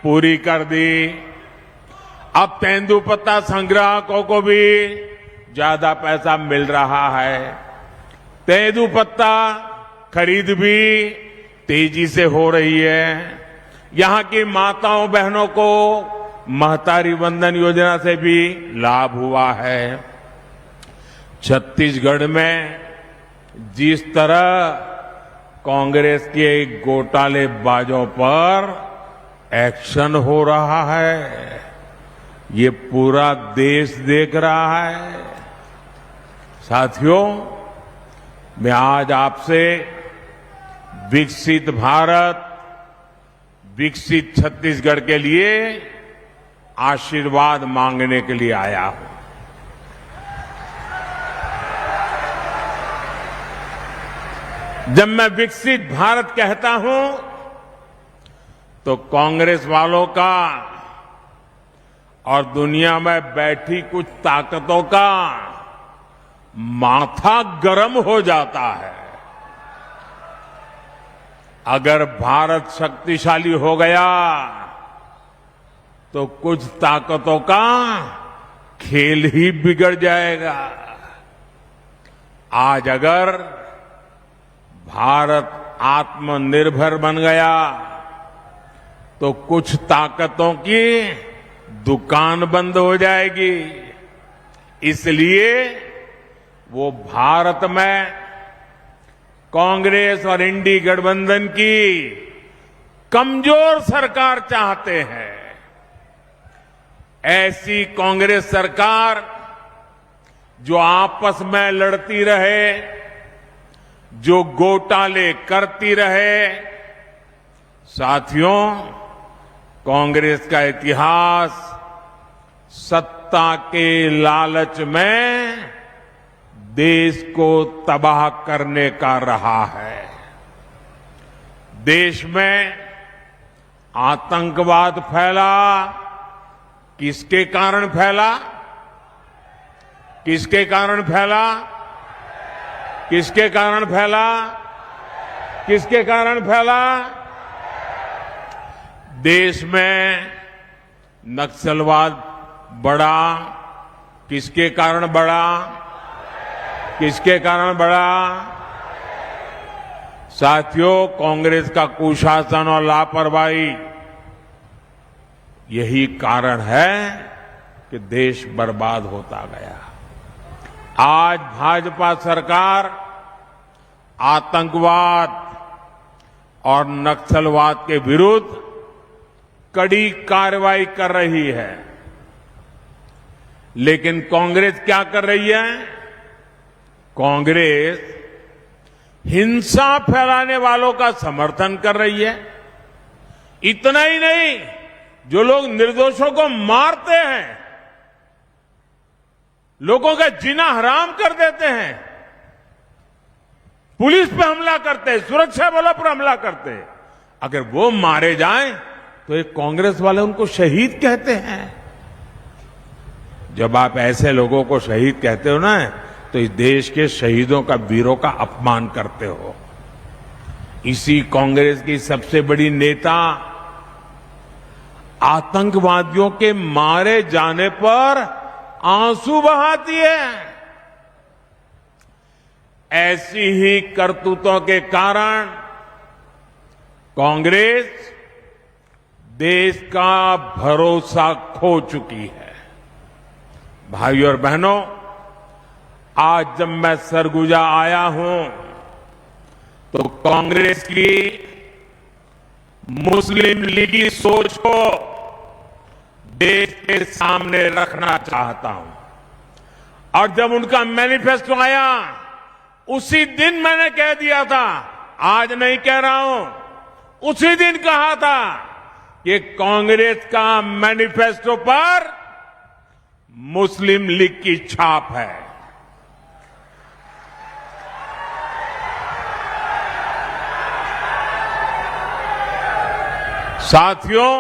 पूरी कर दी। अब तेंदुपत्ता संग्राहकों को भी ज्यादा पैसा मिल रहा है। तेंदुपत्ता खरीद भी तेजी से हो रही है। यहां की माताओं बहनों को महतारी वंदन योजना से भी लाभ हुआ है। छत्तीसगढ़ में जिस तरह कांग्रेस के घोटालेबाजों पर एक्शन हो रहा है, ये पूरा देश देख रहा है। साथियों, मैं आज आपसे विकसित भारत, विकसित छत्तीसगढ़ के लिए आशीर्वाद मांगने के लिए आया हूं। जब मैं विकसित भारत कहता हूं तो कांग्रेस वालों का और दुनिया में बैठी कुछ ताकतों का माथा गर्म हो जाता है। अगर भारत शक्तिशाली हो गया तो कुछ ताकतों का खेल ही बिगड़ जाएगा। आज अगर भारत आत्मनिर्भर बन गया तो कुछ ताकतों की दुकान बंद हो जाएगी। इसलिए वो भारत में कांग्रेस और इंडी गठबंधन की कमजोर सरकार चाहते हैं। ऐसी कांग्रेस सरकार जो आपस में लड़ती रहे, जो घोटाले करती रहे। साथियों, कांग्रेस का इतिहास सत्ता के लालच में देश को तबाह करने का रहा है। देश में आतंकवाद फैला, किसके कारण फैला? किसके कारण फैला? किसके कारण फैला? किसके कारण फैला? देश में नक्सलवाद बढ़ा। किसके कारण बढ़ा? किसके कारण बढ़ा? साथियों, कांग्रेस का कुशासन और लापरवाही यही कारण है कि देश बर्बाद होता गया। आज भाजपा सरकार आतंकवाद और नक्सलवाद के विरुद्ध कड़ी कार्रवाई कर रही है, लेकिन कांग्रेस क्या कर रही है? कांग्रेस हिंसा फैलाने वालों का समर्थन कर रही है। इतना ही नहीं, जो लोग निर्दोषों को मारते हैं, लोगों का जीना हराम कर देते हैं, पुलिस पे हमला करते हैं, सुरक्षा बलों पर हमला करते हैं, अगर वो मारे जाएं तो एक कांग्रेस वाले उनको शहीद कहते हैं। जब आप ऐसे लोगों को शहीद कहते हो ना, तो इस देश के शहीदों का, वीरों का अपमान करते हो। इसी कांग्रेस की सबसे बड़ी नेता आतंकवादियों के मारे जाने पर आंसू बहाती है। ऐसी ही करतूतों के कारण कांग्रेस देश का भरोसा खो चुकी है। भाइयों और बहनों, आज जब मैं सरगुजा आया हूं तो कांग्रेस की मुस्लिम लीगी सोच को देश के सामने रखना चाहता हूं। और जब उनका मैनिफेस्टो आया, उसी दिन मैंने कह दिया था, आज नहीं कह रहा हूं, उसी दिन कहा था कि कांग्रेस का मैनिफेस्टो पर मुस्लिम लीग की छाप है। साथियों,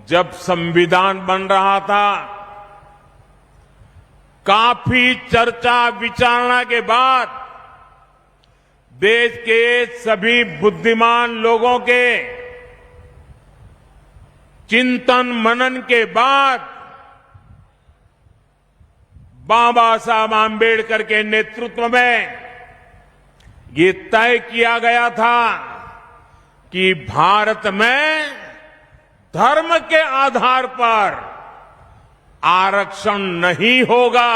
जब संविधान बन रहा था, काफी चर्चा विचारणा के बाद देश के सभी बुद्धिमान लोगों के चिंतन मनन के बाद बाबा साहब आंबेडकर के नेतृत्व में ये तय किया गया था कि भारत में धर्म के आधार पर आरक्षण नहीं होगा।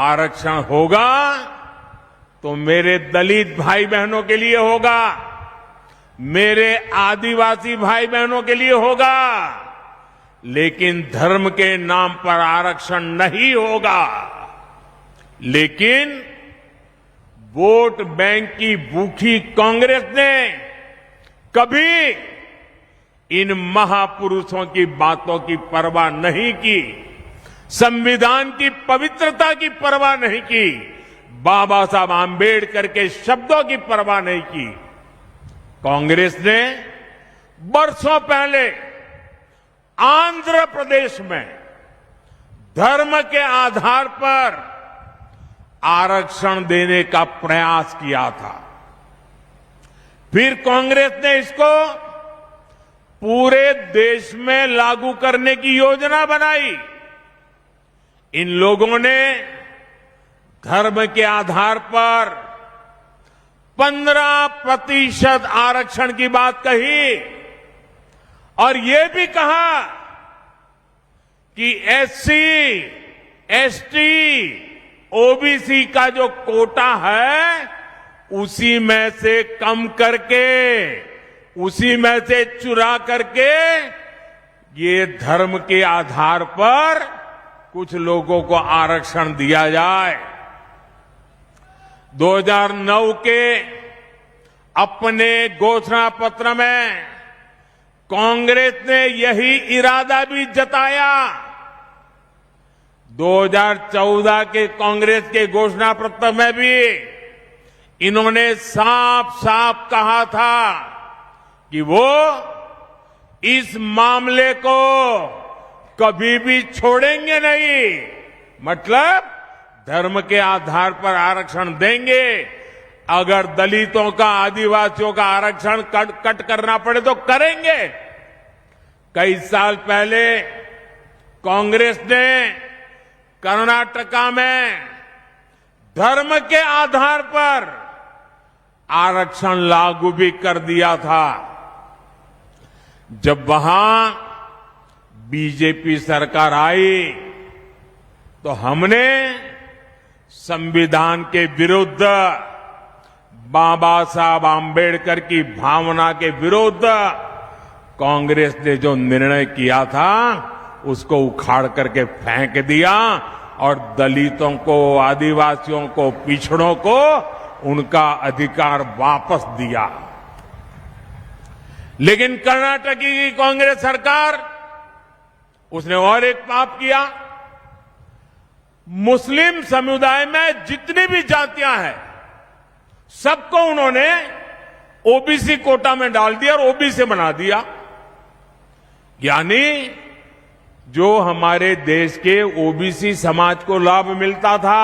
आरक्षण होगा तो मेरे दलित भाई बहनों के लिए होगा, मेरे आदिवासी भाई बहनों के लिए होगा, लेकिन धर्म के नाम पर आरक्षण नहीं होगा। लेकिन वोट बैंक की भूखी कांग्रेस ने कभी इन महापुरुषों की बातों की परवाह नहीं की, संविधान की पवित्रता की परवाह नहीं की, बाबा साहब आंबेडकर के शब्दों की परवाह नहीं की। कांग्रेस ने बरसों पहले आंध्र प्रदेश में धर्म के आधार पर आरक्षण देने का प्रयास किया था। फिर कांग्रेस ने इसको पूरे देश में लागू करने की योजना बनाई। इन लोगों ने धर्म के आधार पर 15% आरक्षण की बात कही और ये भी कहा कि एससी, एसटी, ओबीसी का जो कोटा है उसी में से कम करके, उसी में से चुरा करके ये धर्म के आधार पर कुछ लोगों को आरक्षण दिया जाए। 2009 के अपने घोषणा पत्र में कांग्रेस ने यही इरादा भी जताया। 2014 के कांग्रेस के घोषणा पत्र में भी इन्होंने साफ साफ कहा था कि वो इस मामले को कभी भी छोड़ेंगे नहीं। मतलब धर्म के आधार पर आरक्षण देंगे। अगर दलितों का, आदिवासियों का आरक्षण कट करना पड़े तो करेंगे। कई साल पहले कांग्रेस ने कर्नाटका में धर्म के आधार पर आरक्षण लागू भी कर दिया था। जब वहां बीजेपी सरकार आई तो हमने संविधान के विरुद्ध, बाबा साहब आंबेडकर की भावना के विरुद्ध कांग्रेस ने जो निर्णय किया था उसको उखाड़ करके फेंक दिया और दलितों को, आदिवासियों को, पिछड़ों को उनका अधिकार वापस दिया। लेकिन कर्नाटक की कांग्रेस सरकार, उसने और एक पाप किया। मुस्लिम समुदाय में जितनी भी जातियां हैं सबको उन्होंने ओबीसी कोटा में डाल दिया और ओबीसी बना दिया। यानी जो हमारे देश के ओबीसी समाज को लाभ मिलता था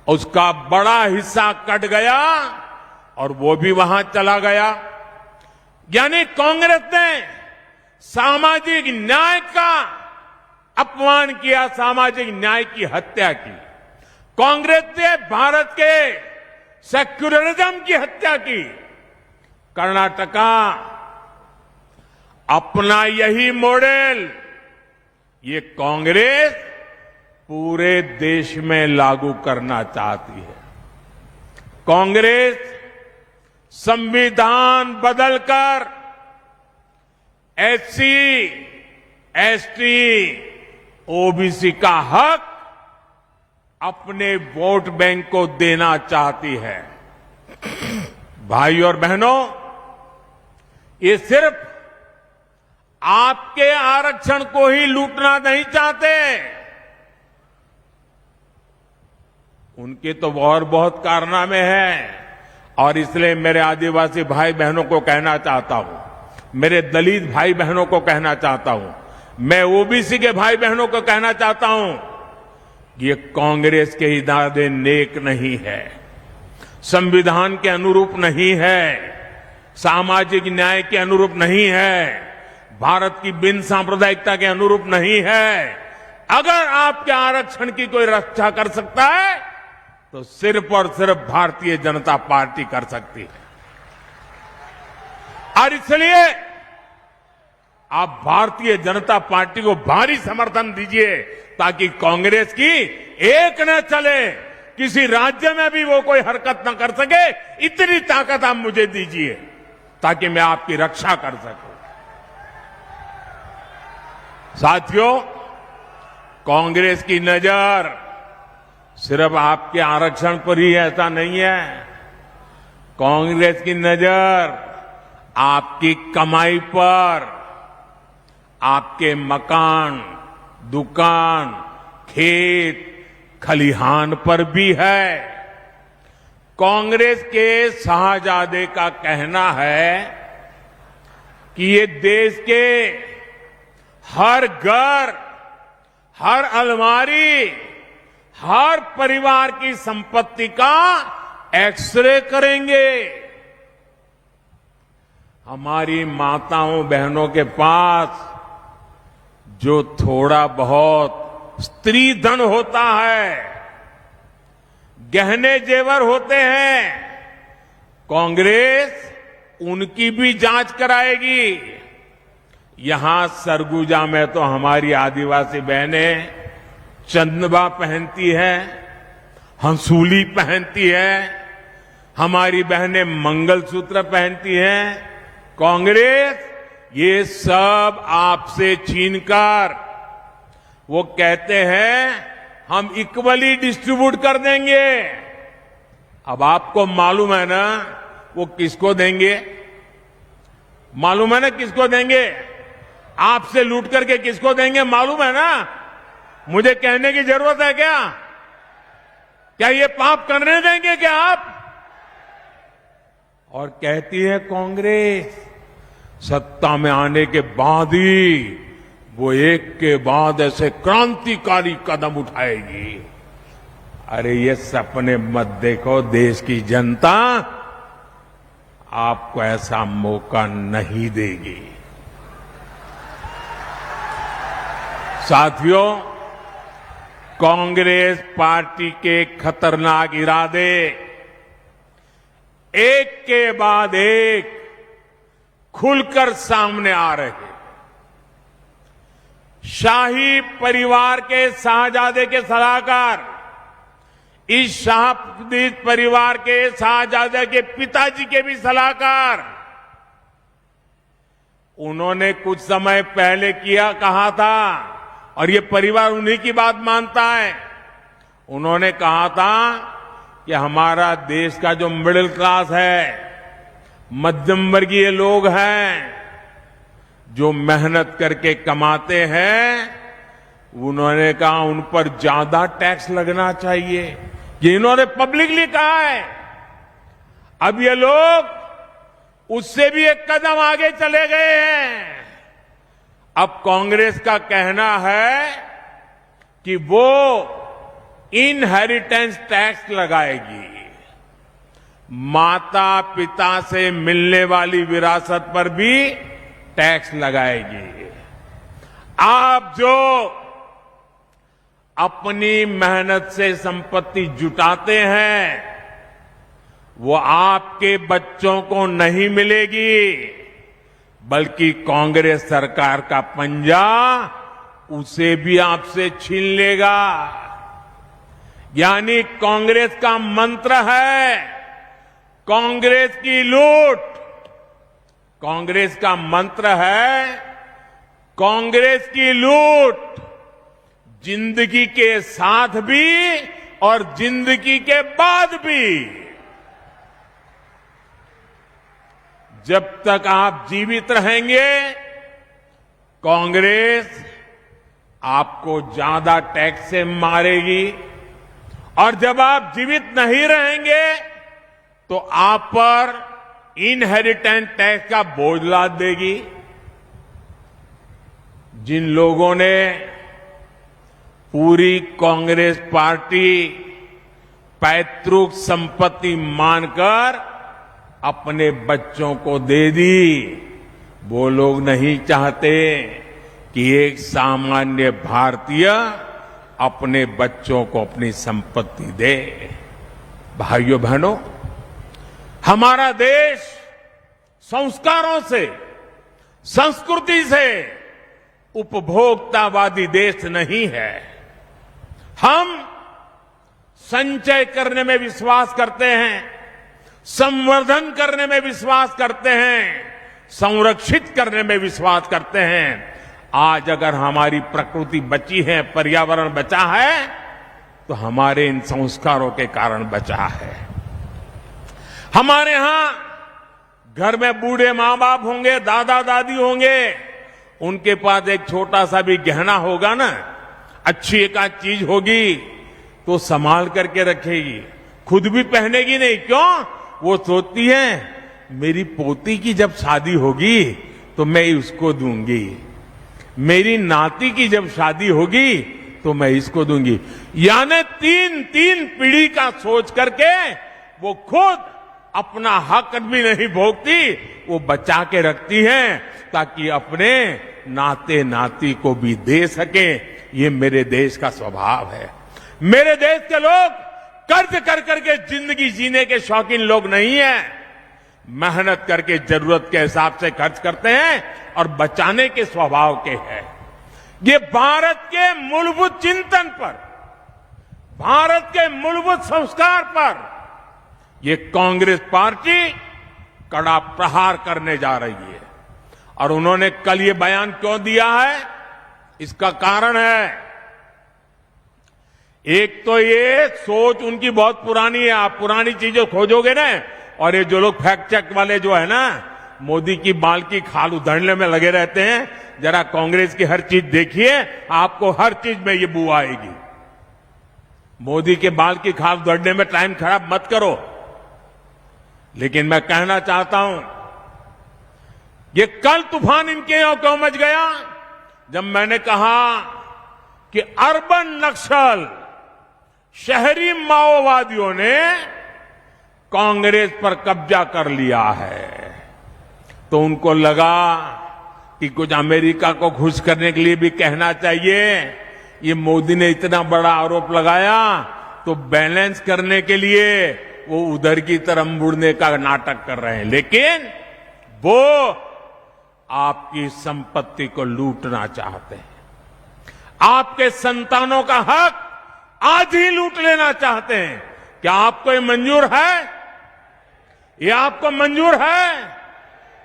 उसका बड़ा हिस्सा कट गया और वो भी वहां चला गया। यानी कांग्रेस ने सामाजिक न्याय का अपमान किया, सामाजिक न्याय की हत्या की। कांग्रेस ने भारत के सेक्युलरिज्म की हत्या की। कर्नाटका अपना यही मॉडल ये कांग्रेस पूरे देश में लागू करना चाहती है। कांग्रेस संविधान बदलकर एससी, एसटी, ओबीसी का हक अपने वोट बैंक को देना चाहती है। भाई और बहनों, ये सिर्फ आपके आरक्षण को ही लूटना नहीं चाहते, उनके तो और बहुत कारनामे हैं। और इसलिए मेरे आदिवासी भाई बहनों को कहना चाहता हूं, मेरे दलित भाई बहनों को कहना चाहता हूं, मैं ओबीसी के भाई बहनों को कहना चाहता हूं, ये कांग्रेस के इरादे नेक नहीं है, संविधान के अनुरूप नहीं है, सामाजिक न्याय के अनुरूप नहीं है, भारत की बिन सांप्रदायिकता के अनुरूप नहीं है। अगर आपके आरक्षण की कोई रक्षा कर सकता है तो सिर्फ और सिर्फ भारतीय जनता पार्टी कर सकती है। और इसलिए आप भारतीय जनता पार्टी को भारी समर्थन दीजिए ताकि कांग्रेस की एक न चले, किसी राज्य में भी वो कोई हरकत न कर सके, इतनी ताकत आप मुझे दीजिए ताकि मैं आपकी रक्षा कर सकूं। साथियों, कांग्रेस की नजर सिर्फ आपके आरक्षण पर ही ऐसा नहीं है। कांग्रेस की नजर आपकी कमाई पर, आपके मकान, दुकान, खेत, खलिहान पर भी है। कांग्रेस के शाहजादे का कहना है कि ये देश के हर घर, हर अलमारी, हर परिवार की संपत्ति का एक्सरे करेंगे। हमारी माताओं बहनों के पास जो थोड़ा बहुत स्त्री धन होता है, गहने जेवर होते हैं, कांग्रेस उनकी भी जांच कराएगी। यहां सरगुजा में तो हमारी आदिवासी बहनें चंदवा पहनती है, हंसूली पहनती है, हमारी बहनें मंगलसूत्र पहनती हैं। कांग्रेस ये सब आपसे छीनकर, वो कहते हैं हम इक्वली डिस्ट्रीब्यूट कर देंगे। अब आपको मालूम है ना वो किसको देंगे? मालूम है ना किसको देंगे? आपसे लूट करके किसको देंगे मालूम है ना? मुझे कहने की जरूरत है क्या? क्या ये पाप करने देंगे क्या आप? और कहती है कांग्रेस सत्ता में आने के बाद ही वो एक के बाद ऐसे क्रांतिकारी कदम उठाएगी। अरे ये सपने मत देखो, देश की जनता आपको ऐसा मौका नहीं देगी। साथियों, कांग्रेस पार्टी के खतरनाक इरादे एक के बाद एक खुलकर सामने आ रहे हैं। शाही परिवार के शाहजादे के सलाहकार, इस शाही परिवार के शाहजादे के पिताजी के भी सलाहकार, उन्होंने कुछ समय पहले कहा था, और ये परिवार उन्हीं की बात मानता है। उन्होंने कहा था कि हमारा देश का जो मिडिल क्लास है, मध्यम वर्गीय लोग हैं, जो मेहनत करके कमाते हैं, उन्होंने कहा उन पर ज्यादा टैक्स लगना चाहिए। ये इन्होंने पब्लिकली कहा है। अब ये लोग उससे भी एक कदम आगे चले गए हैं। अब कांग्रेस का कहना है कि वो इनहेरिटेंस टैक्स लगाएगी। माता पिता से मिलने वाली विरासत पर भी टैक्स लगाएगी। आप जो अपनी मेहनत से संपत्ति जुटाते हैं, वो आपके बच्चों को नहीं मिलेगी, बल्कि कांग्रेस सरकार का पंजा उसे भी आपसे छीन लेगा। यानी कांग्रेस का मंत्र है कांग्रेस की लूट। कांग्रेस का मंत्र है कांग्रेस की लूट, जिंदगी के साथ भी और जिंदगी के बाद भी। जब तक आप जीवित रहेंगे, कांग्रेस आपको ज्यादा टैक्स से मारेगी, और जब आप जीवित नहीं रहेंगे तो आप पर इनहेरिटेंस टैक्स का बोझ लाद देगी। जिन लोगों ने पूरी कांग्रेस पार्टी पैतृक संपत्ति मानकर अपने बच्चों को दे दी, वो लोग नहीं चाहते कि एक सामान्य भारतीय अपने बच्चों को अपनी संपत्ति दे। भाइयों बहनों, हमारा देश संस्कारों से, संस्कृति से उपभोक्तावादी देश नहीं है। हम संचय करने में विश्वास करते हैं, संवर्धन करने में विश्वास करते हैं, संरक्षित करने में विश्वास करते हैं। आज अगर हमारी प्रकृति बची है, पर्यावरण बचा है, तो हमारे इन संस्कारों के कारण बचा है। हमारे यहां घर में बूढ़े मां बाप होंगे, दादा दादी होंगे, उनके पास एक छोटा सा भी गहना होगा ना, अच्छी एक आध चीज होगी तो संभाल करके रखेगी, खुद भी पहनेगी नहीं। क्यों? वो सोचती है मेरी पोती की जब शादी होगी तो मैं उसको दूंगी, मेरी नाती की जब शादी होगी तो मैं इसको दूंगी। यानी तीन पीढ़ी का सोच करके वो खुद अपना हक भी नहीं भोगती, वो बचा के रखती है ताकि अपने नाते नाती को भी दे सके। ये मेरे देश का स्वभाव है। मेरे देश के लोग कर्ज कर करके जिंदगी जीने के शौकीन लोग नहीं हैं। मेहनत करके जरूरत के हिसाब से खर्च करते हैं और बचाने के स्वभाव के हैं। ये भारत के मूलभूत चिंतन पर, भारत के मूलभूत संस्कार पर ये कांग्रेस पार्टी कड़ा प्रहार करने जा रही है। और उन्होंने कल ये बयान क्यों दिया है, इसका कारण है, एक तो ये सोच उनकी बहुत पुरानी है। आप पुरानी चीजें खोजोगे ना, और ये जो लोग फैक्ट चेक वाले जो है ना, मोदी की बाल की खाल उधेड़ने में लगे रहते हैं, जरा कांग्रेस की हर चीज देखिए, आपको हर चीज में ये बू आएगी। मोदी के बाल की खाल उधेड़ने में टाइम खराब मत करो। लेकिन मैं कहना चाहता हूं, ये कल तूफान इनके यहां क्यों मच गया? जब मैंने कहा कि अर्बन नक्सल, शहरी माओवादियों ने कांग्रेस पर कब्जा कर लिया है, तो उनको लगा कि कुछ अमेरिका को खुश करने के लिए भी कहना चाहिए। ये मोदी ने इतना बड़ा आरोप लगाया तो बैलेंस करने के लिए वो उधर की तरफ मुड़ने का नाटक कर रहे हैं, लेकिन वो आपकी संपत्ति को लूटना चाहते हैं। आपके संतानों का हक आज ही लूट लेना चाहते हैं। क्या आपको ये मंजूर है? ये आपको मंजूर है?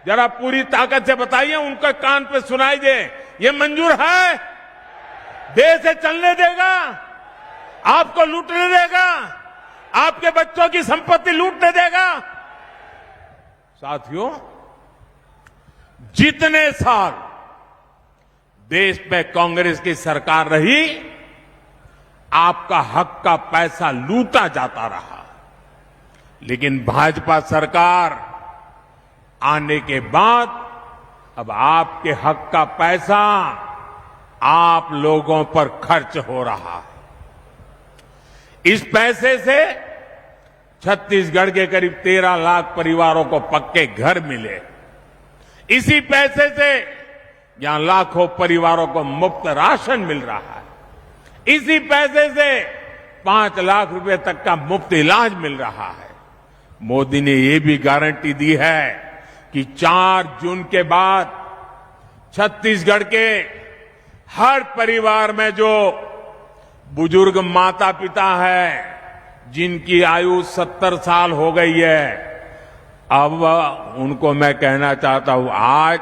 जरा पूरी ताकत से बताइए, उनके कान पे सुनाई दे। ये मंजूर है? देश से चलने देगा? आपको लूटने देगा? आपके बच्चों की संपत्ति लूटने देगा? साथियों, जितने साल देश में कांग्रेस की सरकार रही, आपका हक का पैसा लूटा जाता रहा। लेकिन भाजपा सरकार आने के बाद अब आपके हक का पैसा आप लोगों पर खर्च हो रहा है। इस पैसे से छत्तीसगढ़ के करीब 13 लाख परिवारों को पक्के घर मिले। इसी पैसे से यहां लाखों परिवारों को मुफ्त राशन मिल रहा है। इसी पैसे से 5 लाख रुपए तक का मुफ्त इलाज मिल रहा है। मोदी ने ये भी गारंटी दी है कि 4 जून के बाद छत्तीसगढ़ के हर परिवार में जो बुजुर्ग माता पिता है, जिनकी आयु 70 साल हो गई है, अब उनको मैं कहना चाहता हूं, आज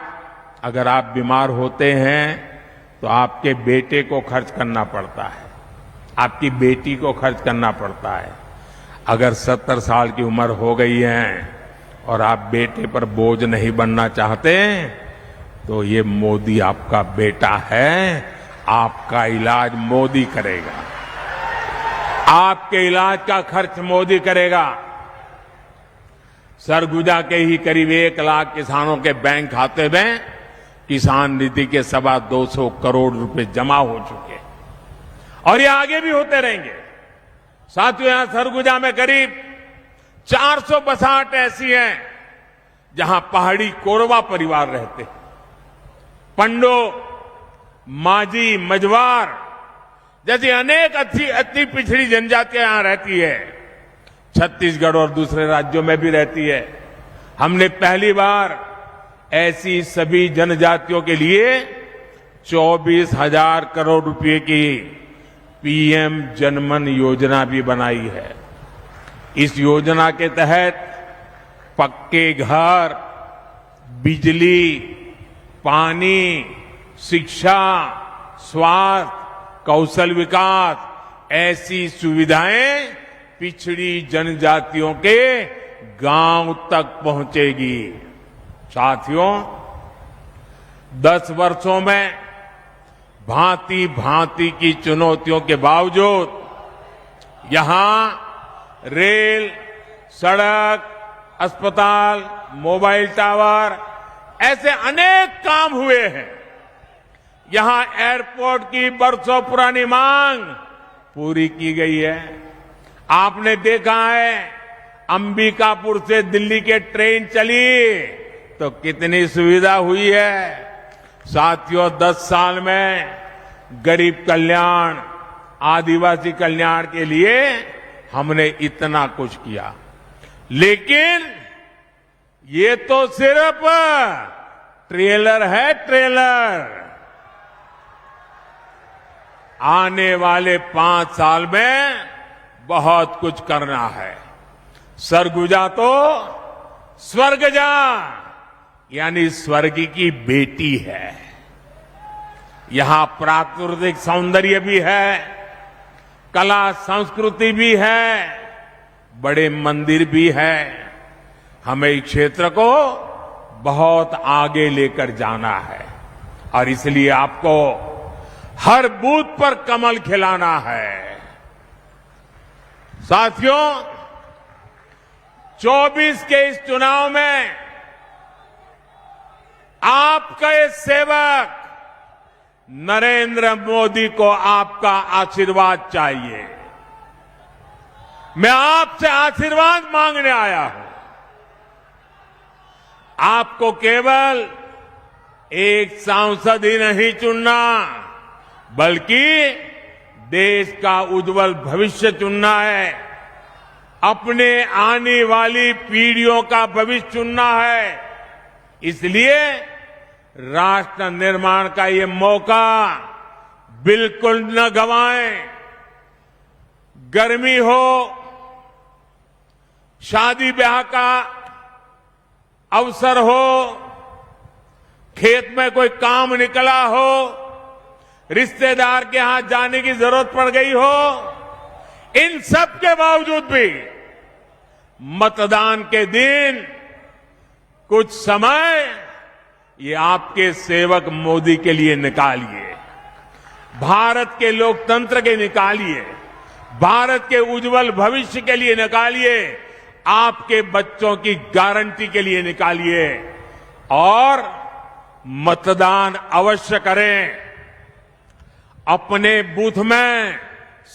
अगर आप बीमार होते हैं तो आपके बेटे को खर्च करना पड़ता है, आपकी बेटी को खर्च करना पड़ता है। अगर 70 साल की उम्र हो गई है और आप बेटे पर बोझ नहीं बनना चाहते, तो ये मोदी आपका बेटा है। आपका इलाज मोदी करेगा, आपके इलाज का खर्च मोदी करेगा। सरगुजा के ही करीब 1 लाख किसानों के बैंक खाते में किसान निधि के 225 करोड़ रुपए जमा हो चुके, और ये आगे भी होते रहेंगे। साथियों, यहां सरगुजा में करीब 400 बसाहट ऐसी हैं जहां पहाड़ी कोरवा परिवार रहते हैं। पंडो, माझी, मझवार जैसी अनेक अति पिछड़ी जनजातियां यहां रहती है। छत्तीसगढ़ और दूसरे राज्यों में भी रहती है। हमने पहली बार ऐसी सभी जनजातियों के लिए 24,000 करोड़ रुपए की पीएम जनमन योजना भी बनाई है। इस योजना के तहत पक्के घर, बिजली, पानी, शिक्षा, स्वास्थ्य, कौशल विकास, ऐसी सुविधाएं पिछड़ी जनजातियों के गांव तक पहुंचेगी। साथियों, 10 वर्षों में भांति भांति की चुनौतियों के बावजूद यहां रेल, सड़क, अस्पताल, मोबाइल टावर ऐसे अनेक काम हुए हैं। यहां एयरपोर्ट की बरसों पुरानी मांग पूरी की गई है। आपने देखा है, अंबिकापुर से दिल्ली के ट्रेन चली तो कितनी सुविधा हुई है। साथियों, 10 साल में गरीब कल्याण, आदिवासी कल्याण के लिए हमने इतना कुछ किया। लेकिन ये तो सिर्फ ट्रेलर है, ट्रेलर। आने वाले 5 साल में बहुत कुछ करना है। सरगुजा तो स्वर्गजा, यानी स्वर्ग की बेटी है। यहां प्राकृतिक सौंदर्य भी है, कला संस्कृति भी है, बड़े मंदिर भी है। हमें इस क्षेत्र को बहुत आगे लेकर जाना है और इसलिए आपको हर बूथ पर कमल खिलाना है। साथियों, 24 के इस चुनाव में आपका ये सेवक नरेंद्र मोदी को आपका आशीर्वाद चाहिए। मैं आपसे आशीर्वाद मांगने आया हूं। आपको केवल एक सांसद ही नहीं चुनना, बल्कि देश का उज्जवल भविष्य चुनना है। अपने आने वाली पीढ़ियों का भविष्य चुनना है। इसलिए राष्ट्र निर्माण का ये मौका बिल्कुल न गंवाएं। गर्मी हो, शादी ब्याह का अवसर हो, खेत में कोई काम निकला हो, रिश्तेदार के यहां जाने की जरूरत पड़ गई हो, इन सब के बावजूद भी मतदान के दिन कुछ समय ये आपके सेवक मोदी के लिए निकालिए। भारत के लोकतंत्र के निकालिए, भारत के उज्जवल भविष्य के लिए निकालिए, आपके बच्चों की गारंटी के लिए निकालिए और मतदान अवश्य करें। अपने बूथ में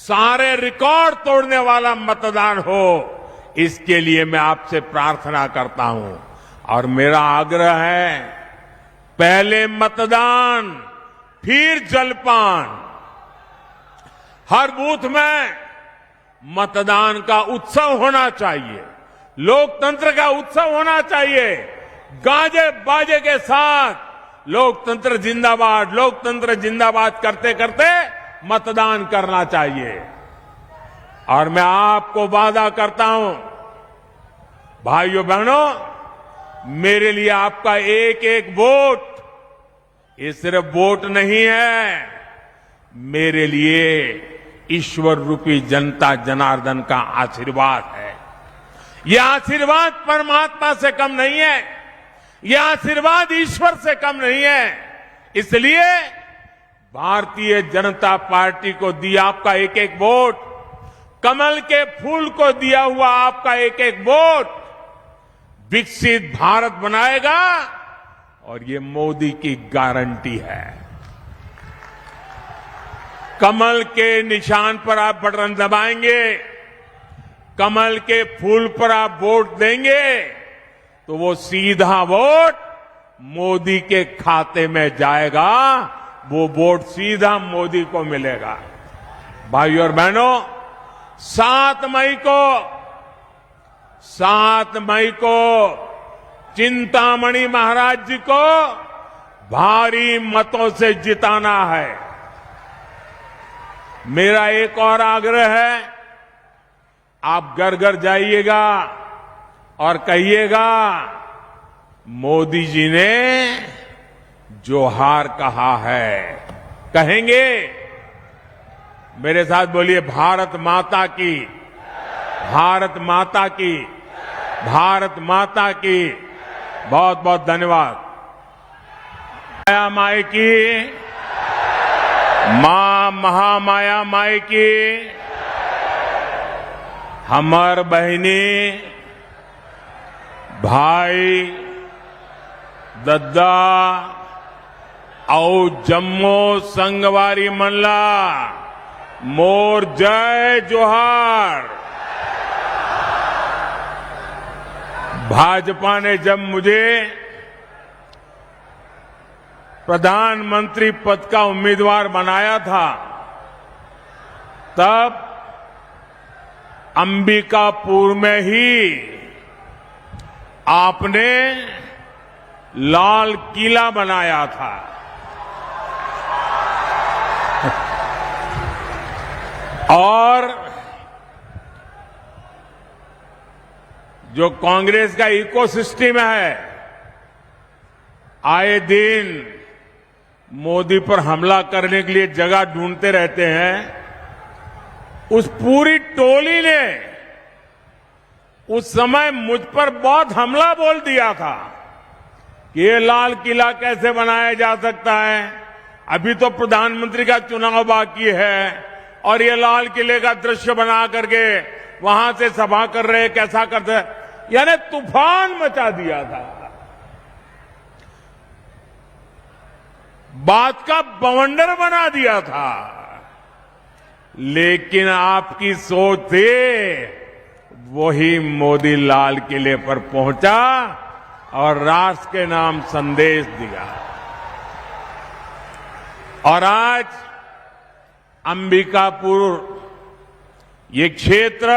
सारे रिकॉर्ड तोड़ने वाला मतदान हो, इसके लिए मैं आपसे प्रार्थना करता हूं। और मेरा आग्रह है, पहले मतदान फिर जलपान। हर बूथ में मतदान का उत्सव होना चाहिए, लोकतंत्र का उत्सव होना चाहिए। गाजे बाजे के साथ लोकतंत्र जिंदाबाद करते करते मतदान करना चाहिए। और मैं आपको वादा करता हूं, भाइयों बहनों, मेरे लिए आपका एक एक वोट ये सिर्फ वोट नहीं है, मेरे लिए ईश्वर रूपी जनता जनार्दन का आशीर्वाद है। यह आशीर्वाद परमात्मा से कम नहीं है, यह आशीर्वाद ईश्वर से कम नहीं है। इसलिए भारतीय जनता पार्टी को दिया आपका एक एक वोट, कमल के फूल को दिया हुआ आपका एक एक वोट विकसित भारत बनाएगा, और ये मोदी की गारंटी है। कमल के निशान पर आप बटन दबाएंगे, कमल के फूल पर आप वोट देंगे, तो वो सीधा वोट मोदी के खाते में जाएगा, वो वोट सीधा मोदी को मिलेगा। भाइयों और बहनों, 7 मई को चिंतामणि महाराज जी को भारी मतों से जिताना है। मेरा एक और आग्रह है, आप घर घर जाइएगा और कहिएगा, मोदी जी ने जोहार कहा है। कहेंगे? मेरे साथ बोलिए, भारत माता की, भारत माता की, भारत माता की। बहुत बहुत धन्यवाद। माया माई की, मां महामाया माई की, हमर बहिनी भाई दद्दा और जम्मू संगवारी मल्ला, मोर जय जोहार। भाजपा ने जब मुझे प्रधानमंत्री पद का उम्मीदवार बनाया था, तब अंबिकापुर में ही आपने लाल किला बनाया था। और जो कांग्रेस का इकोसिस्टम है, आए दिन मोदी पर हमला करने के लिए जगह ढूंढते रहते हैं। उस पूरी टोली ने उस समय मुझ पर बहुत हमला बोल दिया था कि ये लाल किला कैसे बनाया जा सकता है, अभी तो प्रधानमंत्री का चुनाव बाकी है और ये लाल किले का दृश्य बना करके वहां से सभा कर रहे, कैसा करते, यानी तूफान मचा दिया था। बात का बवंडर बना दिया था। लेकिन आपकी सोच से वही मोदी लाल किले पर पहुंचा और राष्ट्र के नाम संदेश दिया। और आज अंबिकापुर ये क्षेत्र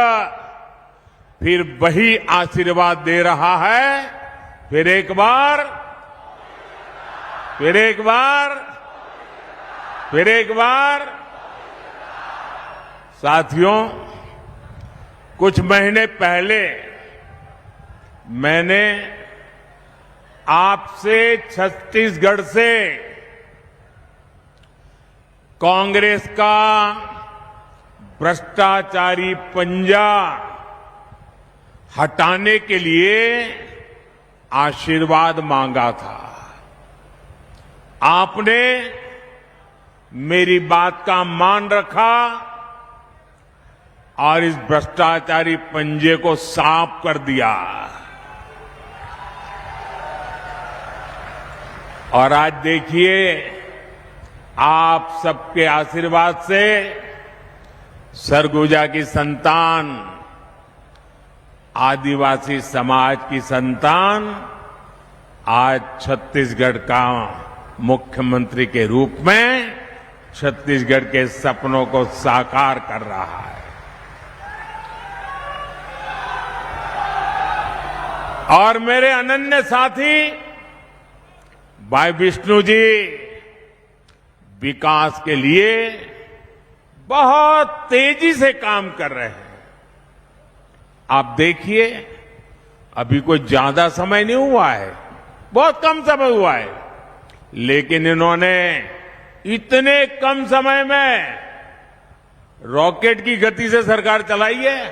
फिर वही आशीर्वाद दे रहा है। फिर एक बार साथियों, कुछ महीने पहले मैंने आपसे छत्तीसगढ़ से कांग्रेस का भ्रष्टाचारी पंजा हटाने के लिए आशीर्वाद मांगा था। आपने मेरी बात का मान रखा और इस भ्रष्टाचारी पंजे को साफ कर दिया। और आज देखिए, आप सबके आशीर्वाद से सरगुजा की संतान, आदिवासी समाज की संतान आज छत्तीसगढ़ का मुख्यमंत्री के रूप में छत्तीसगढ़ के सपनों को साकार कर रहा है। और मेरे अनन्य साथी भाई विष्णु जी विकास के लिए बहुत तेजी से काम कर रहे हैं। आप देखिए, अभी कोई ज्यादा समय नहीं हुआ है, बहुत कम समय हुआ है, लेकिन इन्होंने इतने कम समय में रॉकेट की गति से सरकार चलाई है।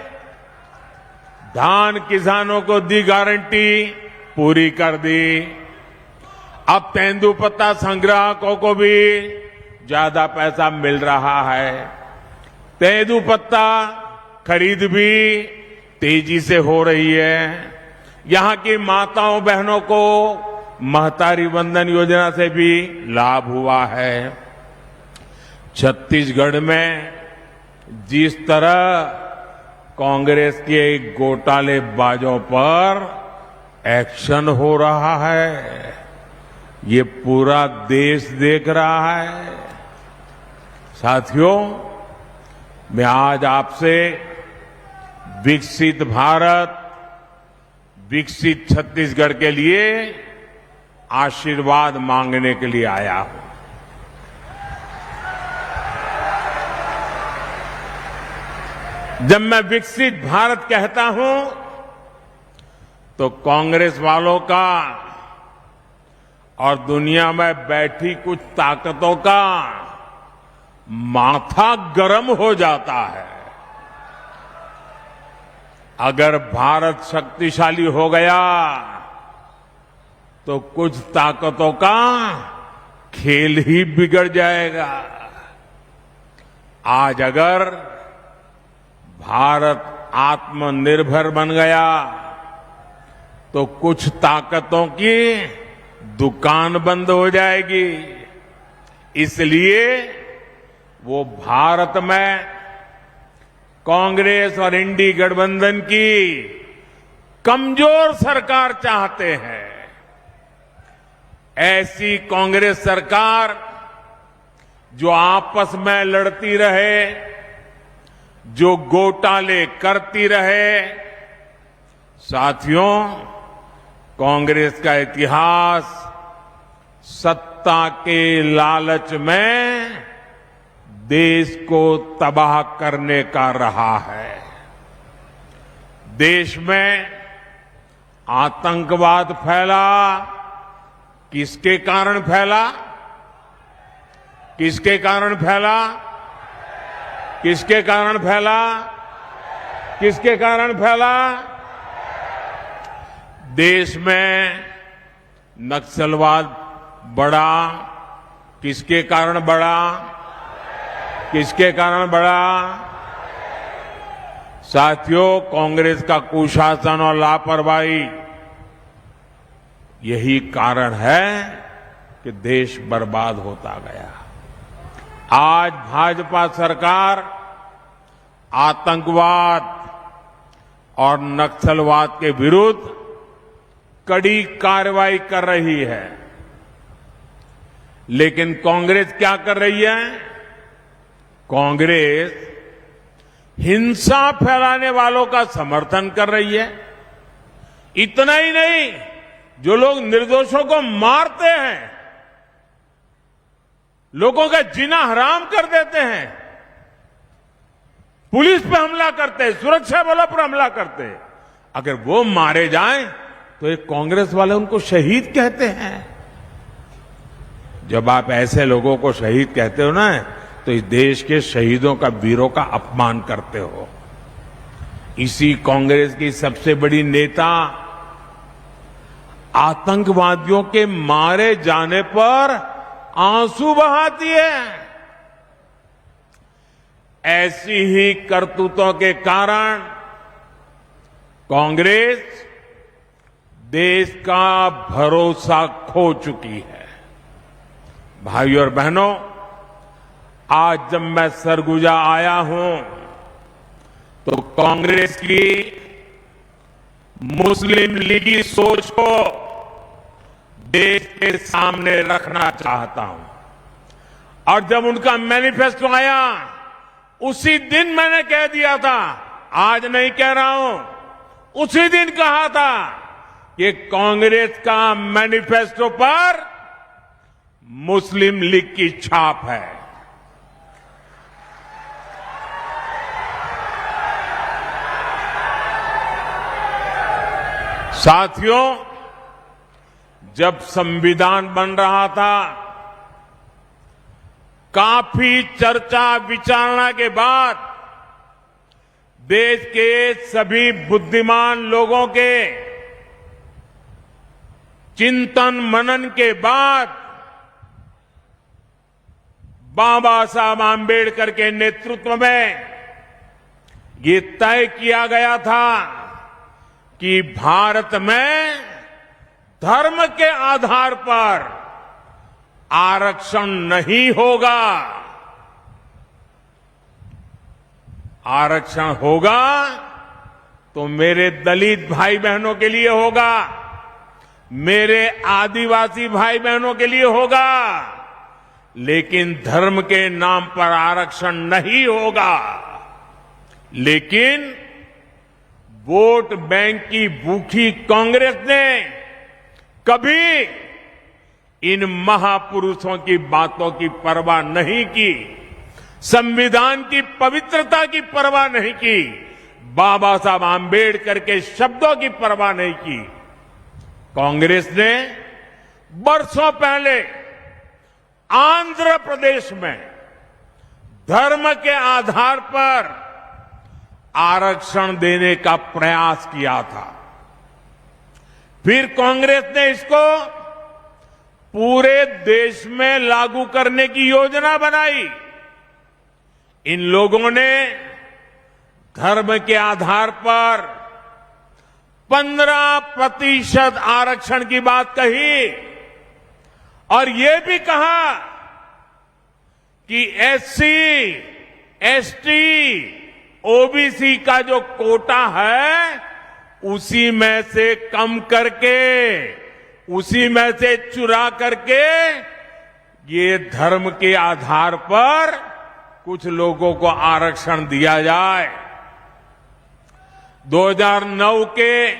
धान किसानों को दी गारंटी, पूरी कर दी। अब तेंदुपत्ता संग्राहकों को भी ज्यादा पैसा मिल रहा है। तेंदुपत्ता खरीद भी तेजी से हो रही है। यहां की माताओं बहनों को महतारी वंदन योजना से भी लाभ हुआ है। छत्तीसगढ़ में जिस तरह कांग्रेस के घोटालेबाजों पर एक्शन हो रहा है, ये पूरा देश देख रहा है। साथियों, मैं आज आपसे विकसित भारत, विकसित छत्तीसगढ़ के लिए आशीर्वाद मांगने के लिए आया हूं। जब मैं विकसित भारत कहता हूं तो कांग्रेस वालों का और दुनिया में बैठी कुछ ताकतों का माथा गर्म हो जाता है। अगर भारत शक्तिशाली हो गया तो कुछ ताकतों का खेल ही बिगड़ जाएगा। आज अगर भारत आत्मनिर्भर बन गया तो कुछ ताकतों की दुकान बंद हो जाएगी। इसलिए वो भारत में कांग्रेस और इंडी गठबंधन की कमजोर सरकार चाहते हैं। ऐसी कांग्रेस सरकार जो आपस में लड़ती रहे, जो घोटाले करती रहे। साथियों, कांग्रेस का इतिहास सत्ता के लालच में देश को तबाह करने का रहा है। देश में आतंकवाद फैला, किसके कारण फैला? किसके कारण फैला? किसके कारण फैला? किसके कारण फैला? देश में नक्सलवाद बढ़ा, किसके कारण बढ़ा? किसके कारण बढ़ा? साथियों, कांग्रेस का कुशासन और लापरवाही यही कारण है कि देश बर्बाद होता गया। आज भाजपा सरकार आतंकवाद और नक्सलवाद के विरुद्ध कड़ी कार्रवाई कर रही है, लेकिन कांग्रेस क्या कर रही है? कांग्रेस हिंसा फैलाने वालों का समर्थन कर रही है। इतना ही नहीं, जो लोग निर्दोषों को मारते हैं, लोगों का जीना हराम कर देते हैं, पुलिस पे हमला करते हैं, सुरक्षा बलों पर हमला करते हैं, अगर वो मारे जाएं तो ये कांग्रेस वाले उनको शहीद कहते हैं। जब आप ऐसे लोगों को शहीद कहते हो ना, तो इस देश के शहीदों का, वीरों का अपमान करते हो। इसी कांग्रेस की सबसे बड़ी नेता आतंकवादियों के मारे जाने पर आंसू बहाती है। ऐसी ही करतूतों के कारण कांग्रेस देश का भरोसा खो चुकी है। भाइयों और बहनों, आज जब मैं सरगुजा आया हूं तो कांग्रेस की मुस्लिम लीगी सोच को देश के सामने रखना चाहता हूं। और जब उनका मैनिफेस्टो आया, उसी दिन मैंने कह दिया था, आज नहीं कह रहा हूं, उसी दिन कहा था कि कांग्रेस का मैनिफेस्टो पर मुस्लिम लीग की छाप है। साथियों, जब संविधान बन रहा था, काफी चर्चा विचारणा के बाद देश के सभी बुद्धिमान लोगों के चिंतन मनन के बाद बाबा साहब आंबेडकर के नेतृत्व में ये तय किया गया था कि भारत में धर्म के आधार पर आरक्षण नहीं होगा। आरक्षण होगा तो मेरे दलित भाई बहनों के लिए होगा, मेरे आदिवासी भाई बहनों के लिए होगा, लेकिन धर्म के नाम पर आरक्षण नहीं होगा। लेकिन वोट बैंक की भूखी कांग्रेस ने कभी इन महापुरुषों की बातों की परवाह नहीं की, संविधान की पवित्रता की परवाह नहीं की, बाबा साहब आंबेडकर के शब्दों की परवाह नहीं की। कांग्रेस ने बरसों पहले आंध्र प्रदेश में धर्म के आधार पर आरक्षण देने का प्रयास किया था। फिर कांग्रेस ने इसको पूरे देश में लागू करने की योजना बनाई। इन लोगों ने धर्म के आधार पर 15% आरक्षण की बात कही और ये भी कहा कि एससी, एसटी, ओबीसी का जो कोटा है उसी में से कम करके, उसी में से चुरा करके ये धर्म के आधार पर कुछ लोगों को आरक्षण दिया जाए। 2009 के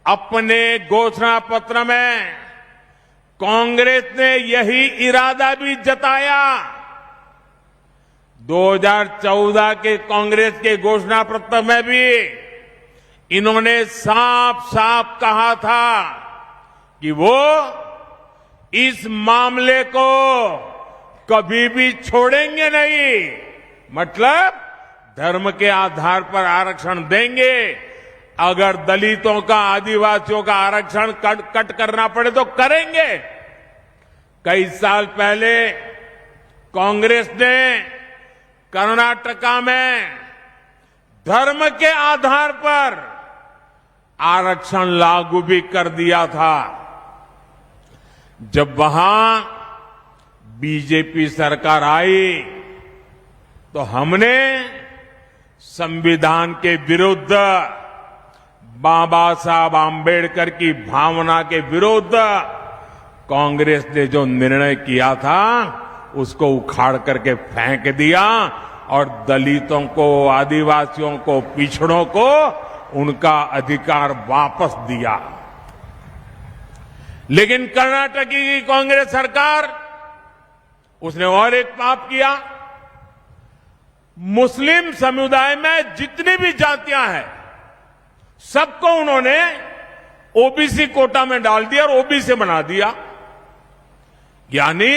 अपने घोषणा पत्र में कांग्रेस ने यही इरादा भी जताया। 2014 के कांग्रेस के घोषणा पत्र में भी इन्होंने साफ साफ कहा था कि वो इस मामले को कभी भी छोड़ेंगे नहीं, मतलब धर्म के आधार पर आरक्षण देंगे। अगर दलितों का, आदिवासियों का आरक्षण कट करना पड़े तो करेंगे। कई साल पहले कांग्रेस ने कर्नाटका में धर्म के आधार पर आरक्षण लागू भी कर दिया था। जब वहां बीजेपी सरकार आई तो हमने संविधान के विरुद्ध, बाबा साहब आम्बेडकर की भावना के विरुद्ध कांग्रेस ने जो निर्णय किया था उसको उखाड़ करके फेंक दिया और दलितों को, आदिवासियों को, पिछड़ों को उनका अधिकार वापस दिया। लेकिन कर्नाटक की कांग्रेस सरकार, उसने और एक पाप किया। मुस्लिम समुदाय में जितनी भी जातियां हैं सबको उन्होंने ओबीसी कोटा में डाल दिया और ओबीसी बना दिया। यानी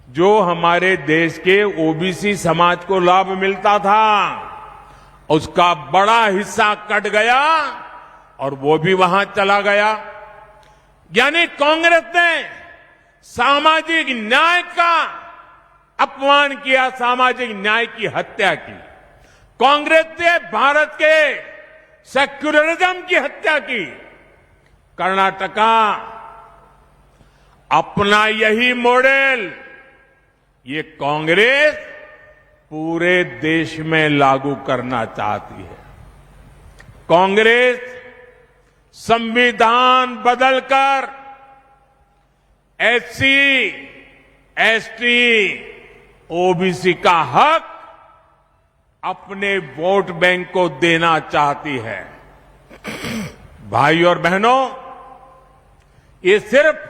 जो हमारे देश के ओबीसी समाज को लाभ मिलता था उसका बड़ा हिस्सा कट गया और वो भी वहां चला गया। यानी कांग्रेस ने सामाजिक न्याय का अपमान किया, सामाजिक न्याय की हत्या की। कांग्रेस ने भारत के सेक्युलरिज्म की हत्या की। कर्नाटका अपना यही मॉडल ये कांग्रेस पूरे देश में लागू करना चाहती है। कांग्रेस संविधान बदलकर एससी, एसटी, ओबीसी का हक अपने वोट बैंक को देना चाहती है। भाई और बहनों, ये सिर्फ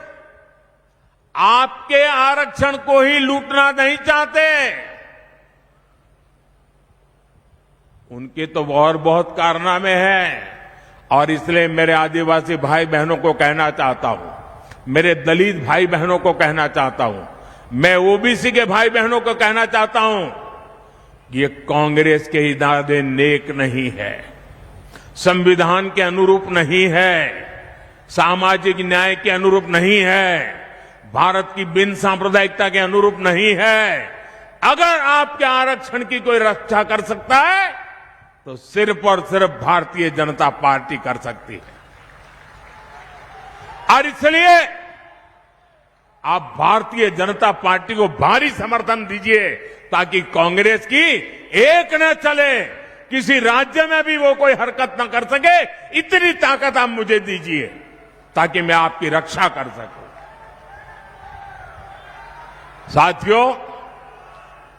आपके आरक्षण को ही लूटना नहीं चाहते, उनके तो और बहुत कारनामे हैं। और इसलिए मेरे आदिवासी भाई बहनों को कहना चाहता हूं, मेरे दलित भाई बहनों को कहना चाहता हूं, मैं ओबीसी के भाई बहनों को कहना चाहता हूं, ये कांग्रेस के इरादे नेक नहीं है, संविधान के अनुरूप नहीं है, सामाजिक न्याय के अनुरूप नहीं है, भारत की बिन सांप्रदायिकता के अनुरूप नहीं है। अगर आपके आरक्षण की कोई रक्षा कर सकता है तो सिर्फ और सिर्फ भारतीय जनता पार्टी कर सकती है। और इसलिए आप भारतीय जनता पार्टी को भारी समर्थन दीजिए ताकि कांग्रेस की एक न चले, किसी राज्य में भी वो कोई हरकत न कर सके, इतनी ताकत आप मुझे दीजिए ताकि मैं आपकी रक्षा कर सकूं। साथियों,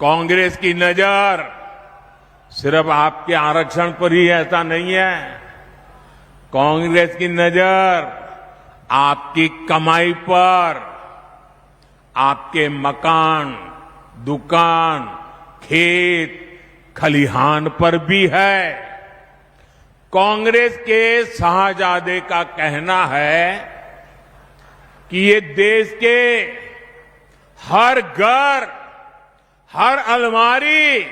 कांग्रेस की नजर सिर्फ आपके आरक्षण पर ही ऐसा नहीं है। कांग्रेस की नजर आपकी कमाई पर, आपके मकान, दुकान, खेत, खलिहान पर भी है। कांग्रेस के शाहजादे का कहना है कि ये देश के हर घर, हर अलमारी,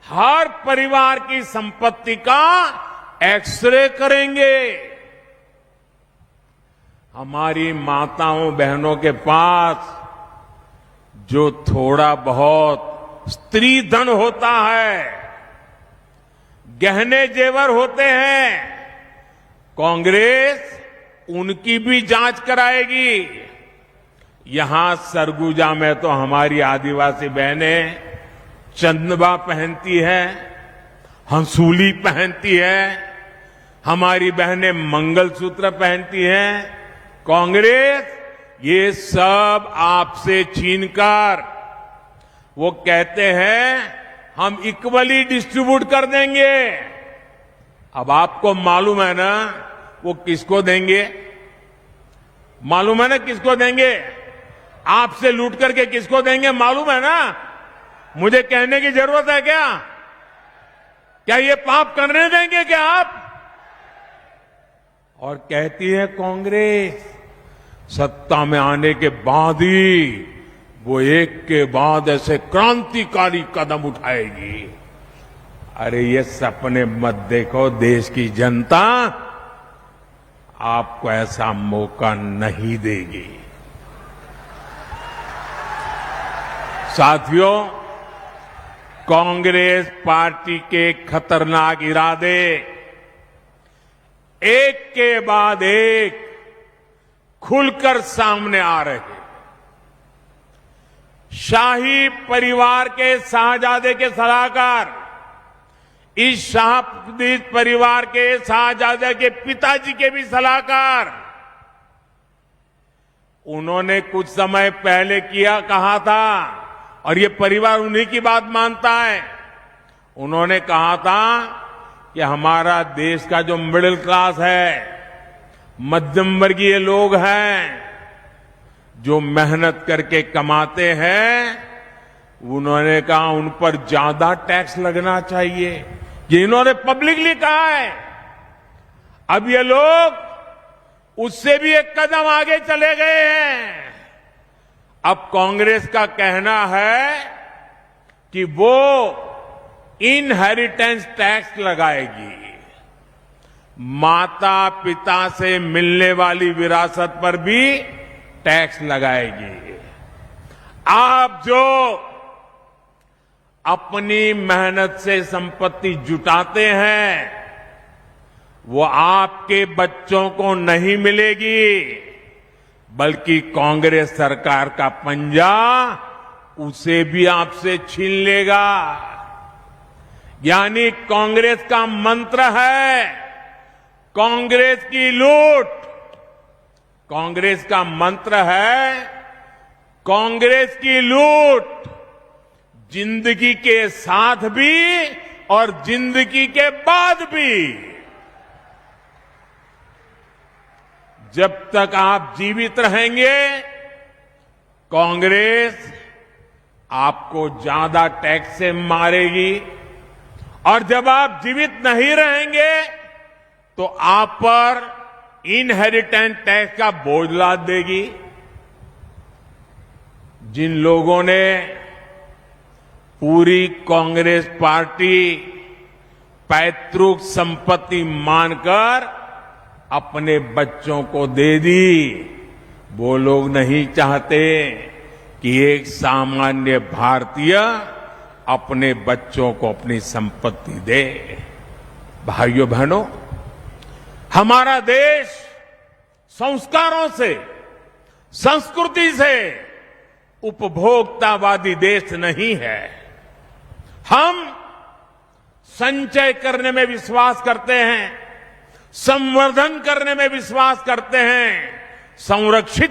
हर परिवार की संपत्ति का एक्सरे करेंगे। हमारी माताओं बहनों के पास जो थोड़ा बहुत स्त्री धन होता है, गहने जेवर होते हैं, कांग्रेस उनकी भी जांच कराएगी। यहां सरगुजा में तो हमारी आदिवासी बहनें चंदवा पहनती है, हंसूली पहनती है, हमारी बहनें मंगलसूत्र पहनती हैं। कांग्रेस ये सब आपसे छीनकर वो कहते हैं हम इक्वली डिस्ट्रीब्यूट कर देंगे। अब आपको मालूम है ना वो किसको देंगे? मालूम है ना किसको देंगे? आपसे लूट करके किसको देंगे मालूम है ना? मुझे कहने की जरूरत है क्या? क्या ये पाप करने देंगे क्या आप? और कहती है कांग्रेस सत्ता में आने के बाद ही वो एक के बाद ऐसे क्रांतिकारी कदम उठाएगी। अरे ये सपने मत देखो, देश की जनता आपको ऐसा मौका नहीं देगी। साथियों, कांग्रेस पार्टी के खतरनाक इरादे एक के बाद एक खुलकर सामने आ रहे हैं। शाही परिवार के शाहजादे के सलाहकार, इस शाही परिवार के शाहजादे के पिताजी के भी सलाहकार, उन्होंने कुछ समय पहले कहा था, और ये परिवार उन्हीं की बात मानता है। उन्होंने कहा था कि हमारा देश का जो मिडिल क्लास है, मध्यम वर्गीय लोग हैं, जो मेहनत करके कमाते हैं, उन्होंने कहा उन पर ज्यादा टैक्स लगना चाहिए। ये इन्होंने पब्लिकली कहा है। अब ये लोग उससे भी एक कदम आगे चले गए हैं। अब कांग्रेस का कहना है कि वो इनहेरिटेंस टैक्स लगाएगी, माता पिता से मिलने वाली विरासत पर भी टैक्स लगाएगी। आप जो अपनी मेहनत से संपत्ति जुटाते हैं, वो आपके बच्चों को नहीं मिलेगी, बल्कि कांग्रेस सरकार का पंजा उसे भी आपसे छीन लेगा। यानी कांग्रेस का मंत्र है कांग्रेस की लूट। कांग्रेस का मंत्र है कांग्रेस की लूट, जिंदगी के साथ भी और जिंदगी के बाद भी। जब तक आप जीवित रहेंगे, कांग्रेस आपको ज्यादा टैक्स से मारेगी, और जब आप जीवित नहीं रहेंगे तो आप पर इनहेरिटेंस टैक्स का बोझ लाद देगी। जिन लोगों ने पूरी कांग्रेस पार्टी पैतृक संपत्ति मानकर अपने बच्चों को दे दी, वो लोग नहीं चाहते कि एक सामान्य भारतीय अपने बच्चों को अपनी संपत्ति दे। भाइयों बहनों, हमारा देश संस्कारों से, संस्कृति से उपभोक्तावादी देश नहीं है। हम संचय करने में विश्वास करते हैं, संवर्धन करने में विश्वास करते हैं, संरक्षित